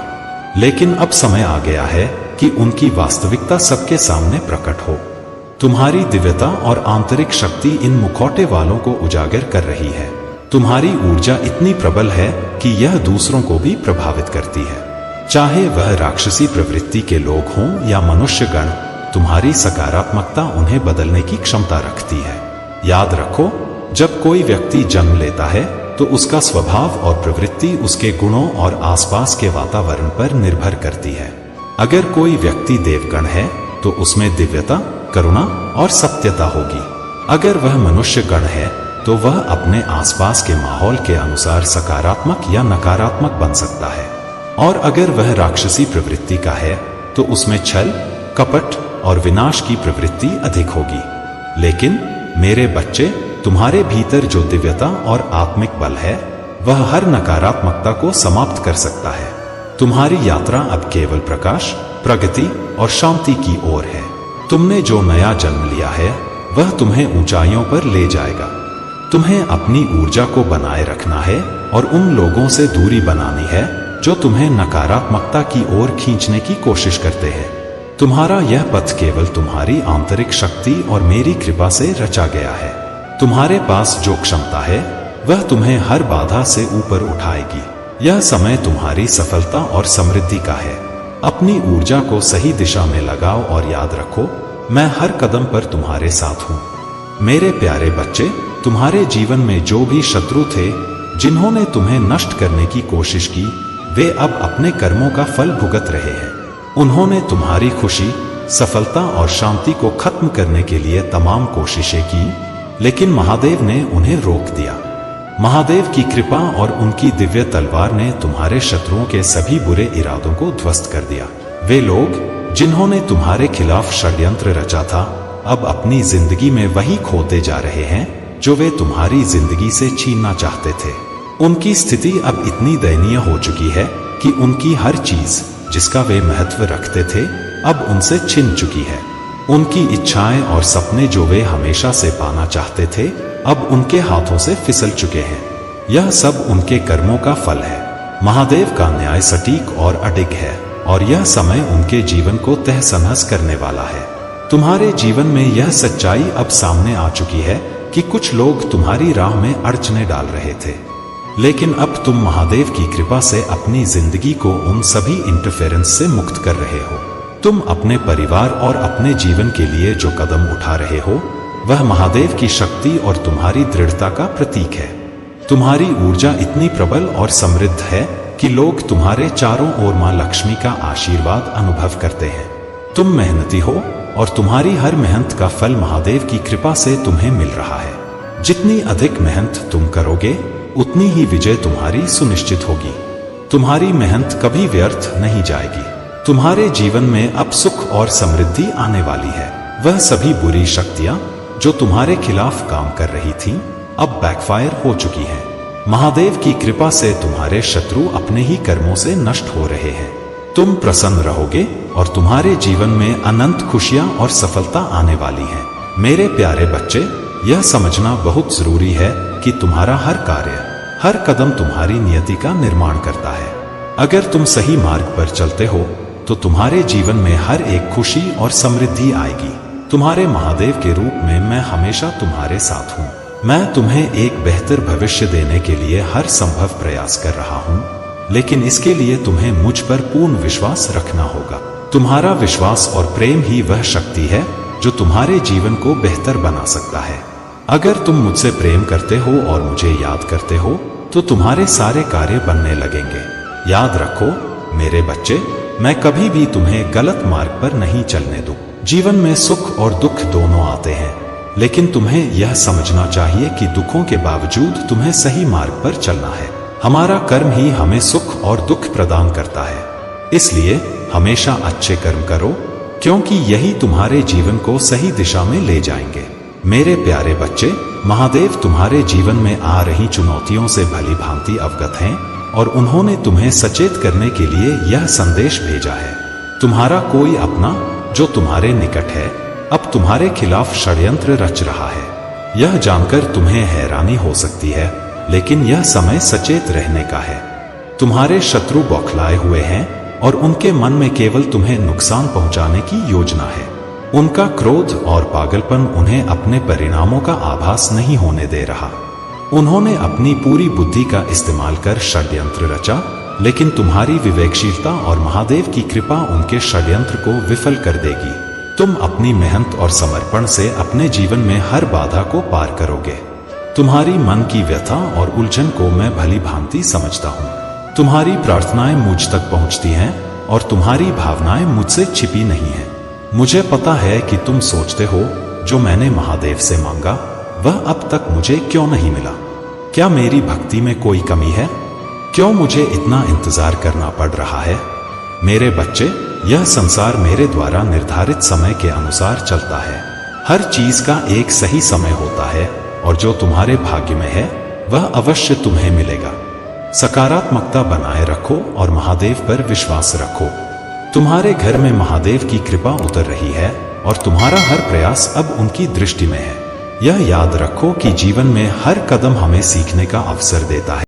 लेकिन अब समय आ गया है कि उनकी वास्तविकता सबके सामने प्रकट हो। तुम्हारी दिव्यता और आंतरिक शक्ति इन मुखौटे वालों को उजागर कर रही है। तुम्हारी ऊर्जा इतनी प्रबल है कि यह दूसरों को भी प्रभावित करती है। चाहे वह राक्षसी प्रवृत्ति के लोग हों या मनुष्यगण, तुम्हारी सकारात्मकता उन्हें बदलने की क्षमता रखती है। याद रखो, जब कोई व्यक्ति जन्म लेता है तो उसका स्वभाव और प्रवृत्ति उसके गुणों और आसपास के वातावरण पर निर्भर करती है। अगर कोई व्यक्ति देवगण है तो उसमें दिव्यता, करुणा और सत्यता होगी। अगर वह मनुष्य गण है तो वह अपने आसपास के माहौल के अनुसार सकारात्मक या नकारात्मक बन सकता है। और अगर वह राक्षसी प्रवृत्ति का है तो उसमें छल, कपट और विनाश की प्रवृत्ति अधिक होगी। लेकिन मेरे बच्चे, तुम्हारे भीतर जो दिव्यता और आत्मिक बल है, वह हर नकारात्मकता को समाप्त कर सकता है। तुम्हारी यात्रा अब केवल प्रकाश, प्रगति और शांति की ओर है। तुमने जो नया जन्म लिया है वह तुम्हें ऊंचाइयों पर ले जाएगा। तुम्हें अपनी ऊर्जा को बनाए रखना है और उन लोगों से दूरी बनानी है जो तुम्हें नकारात्मकता की ओर खींचने की कोशिश करते हैं। तुम्हारा यह पथ केवल तुम्हारी आंतरिक शक्ति और मेरी कृपा से रचा गया है। तुम्हारे पास जो क्षमता है वह तुम्हें हर बाधा से ऊपर उठाएगी। यह समय तुम्हारी सफलता और समृद्धि का है। अपनी ऊर्जा को सही दिशा में लगाओ और याद रखो, मैं हर कदम पर तुम्हारे साथ हूँ। मेरे प्यारे बच्चे, तुम्हारे जीवन में जो भी शत्रु थे जिन्होंने तुम्हें नष्ट करने की कोशिश की, वे अब अपने कर्मों का फल भुगत रहे हैं। उन्होंने तुम्हारी खुशी, सफलता और शांति को खत्म करने के लिए तमाम कोशिशें की, लेकिन महादेव ने उन्हें रोक दिया। महादेव की कृपा और उनकी दिव्य तलवार ने तुम्हारे शत्रुओं के सभी बुरे इरादों को ध्वस्त कर दिया। वे लोग जिन्होंने तुम्हारे खिलाफ षड्यंत्र रचा था, अब अपनी जिंदगी में वही खोते जा रहे हैं जो वे तुम्हारी जिंदगी से छीनना चाहते थे। उनकी स्थिति अब इतनी दयनीय हो चुकी है कि उनकी हर चीज जिसका वे महत्व रखते थे, अब उनसे छिन चुकी है। उनकी इच्छाएं और सपने जो वे हमेशा से पाना चाहते थे, अब उनके हाथों से फिसल चुके हैं। यह सब उनके कर्मों का फल है। महादेव का न्याय सटीक और अडिग है और यह समय उनके जीवन को तहस-नहस करने वाला है। तुम्हारे जीवन में यह सच्चाई अब सामने आ चुकी है कि कुछ लोग तुम्हारी राह में अड़चने डाल रहे थे, लेकिन अब तुम महादेव की कृपा से अपनी जिंदगी को उन सभी इंटरफेरेंस से मुक्त कर रहे हो। तुम अपने परिवार और अपने जीवन के लिए जो कदम उठा रहे हो, वह महादेव की शक्ति और तुम्हारी दृढ़ता का प्रतीक है। तुम्हारी ऊर्जा इतनी प्रबल और समृद्ध है कि लोग तुम्हारे चारों ओर मां लक्ष्मी का आशीर्वाद अनुभव करते हैं। तुम मेहनती हो और तुम्हारी हर मेहनत का फल महादेव की कृपा से तुम्हें मिल रहा है। जितनी अधिक मेहनत तुम करोगे, उतनी ही विजय तुम्हारी सुनिश्चित होगी। तुम्हारी मेहनत कभी व्यर्थ नहीं जाएगी। तुम्हारे जीवन में अब सुख और समृद्धि आने वाली है। वह सभी बुरी शक्तियां जो तुम्हारे खिलाफ काम कर रही थीं, अब बैकफायर हो चुकी हैं। महादेव की कृपा से तुम्हारे शत्रु अपने ही कर्मों से नष्ट हो रहे हैं। तुम प्रसन्न रहोगे और तुम्हारे जीवन में अनंत खुशियां और सफलता आने वाली है। मेरे प्यारे बच्चे, यह समझना बहुत जरूरी है कि तुम्हारा हर कार्य, हर कदम तुम्हारी नियति का निर्माण करता है। अगर तुम सही मार्ग पर चलते हो तो तुम्हारे जीवन में हर एक खुशी और समृद्धि आएगी। तुम्हारे महादेव के रूप में मैं हमेशा तुम्हारे साथ हूँ। मैं तुम्हें एक बेहतर भविष्य देने के लिए हर संभव प्रयास कर रहा हूँ, लेकिन इसके लिए तुम्हें मुझ पर पूर्ण विश्वास रखना होगा। तुम्हारा विश्वास और प्रेम ही वह शक्ति है जो तुम्हारे जीवन को बेहतर बना सकता है। अगर तुम मुझसे प्रेम करते हो और मुझे याद करते हो तो तुम्हारे सारे कार्य बनने लगेंगे। याद रखो मेरे बच्चे, मैं कभी भी तुम्हें गलत मार्ग पर नहीं चलने दूं। जीवन में सुख और दुख दोनों आते हैं, लेकिन तुम्हें यह समझना चाहिए कि दुखों के बावजूद तुम्हें सही मार्ग पर चलना है। हमारा कर्म ही हमें सुख और दुख प्रदान करता है। इसलिए हमेशा अच्छे कर्म करो, क्योंकि यही तुम्हारे जीवन को सही दिशा में ले जाएंगे। मेरे प्यारे बच्चे, महादेव तुम्हारे जीवन में आ रही चुनौतियों से भली भांति अवगत हैं और उन्होंने तुम्हें सचेत करने के लिए यह संदेश भेजा है। तुम्हारा कोई अपना जो तुम्हारे निकट है, अब तुम्हारे खिलाफ षड्यंत्र रच रहा है। यह जानकर तुम्हें हैरानी हो सकती है, लेकिन यह समय सचेत रहने का है। तुम्हारे शत्रु बौखलाए हुए हैं और उनके मन में केवल तुम्हें नुकसान पहुंचाने की योजना है। उनका क्रोध और पागलपन उन्हें अपने परिणामों का आभास नहीं होने दे रहा। उन्होंने अपनी पूरी बुद्धि का इस्तेमाल कर षड्यंत्र रचा, लेकिन तुम्हारी विवेकशीलता और महादेव की कृपा उनके षड्यंत्र को विफल कर देगी। तुम अपनी मेहनत और समर्पण से अपने जीवन में हर बाधा को पार करोगे। तुम्हारी मन की व्यथा और उलझन को मैं भली भांति समझता हूँ। तुम्हारी प्रार्थनाएं मुझ तक पहुँचती हैं और तुम्हारी भावनाएं मुझसे छिपी नहीं हैं। मुझे पता है कि तुम सोचते हो, जो मैंने महादेव से मांगा वह अब तक मुझे क्यों नहीं मिला? क्या मेरी भक्ति में कोई कमी है? क्यों मुझे इतना इंतजार करना पड़ रहा है? मेरे बच्चे, यह संसार मेरे द्वारा निर्धारित समय के अनुसार चलता है। हर चीज का एक सही समय होता है और जो तुम्हारे भाग्य में है वह अवश्य तुम्हें मिलेगा। सकारात्मकता बनाए रखो और महादेव पर विश्वास रखो। तुम्हारे घर में महादेव की कृपा उतर रही है और तुम्हारा हर प्रयास अब उनकी दृष्टि में है। यह याद रखो कि जीवन में हर कदम हमें सीखने का अवसर देता है।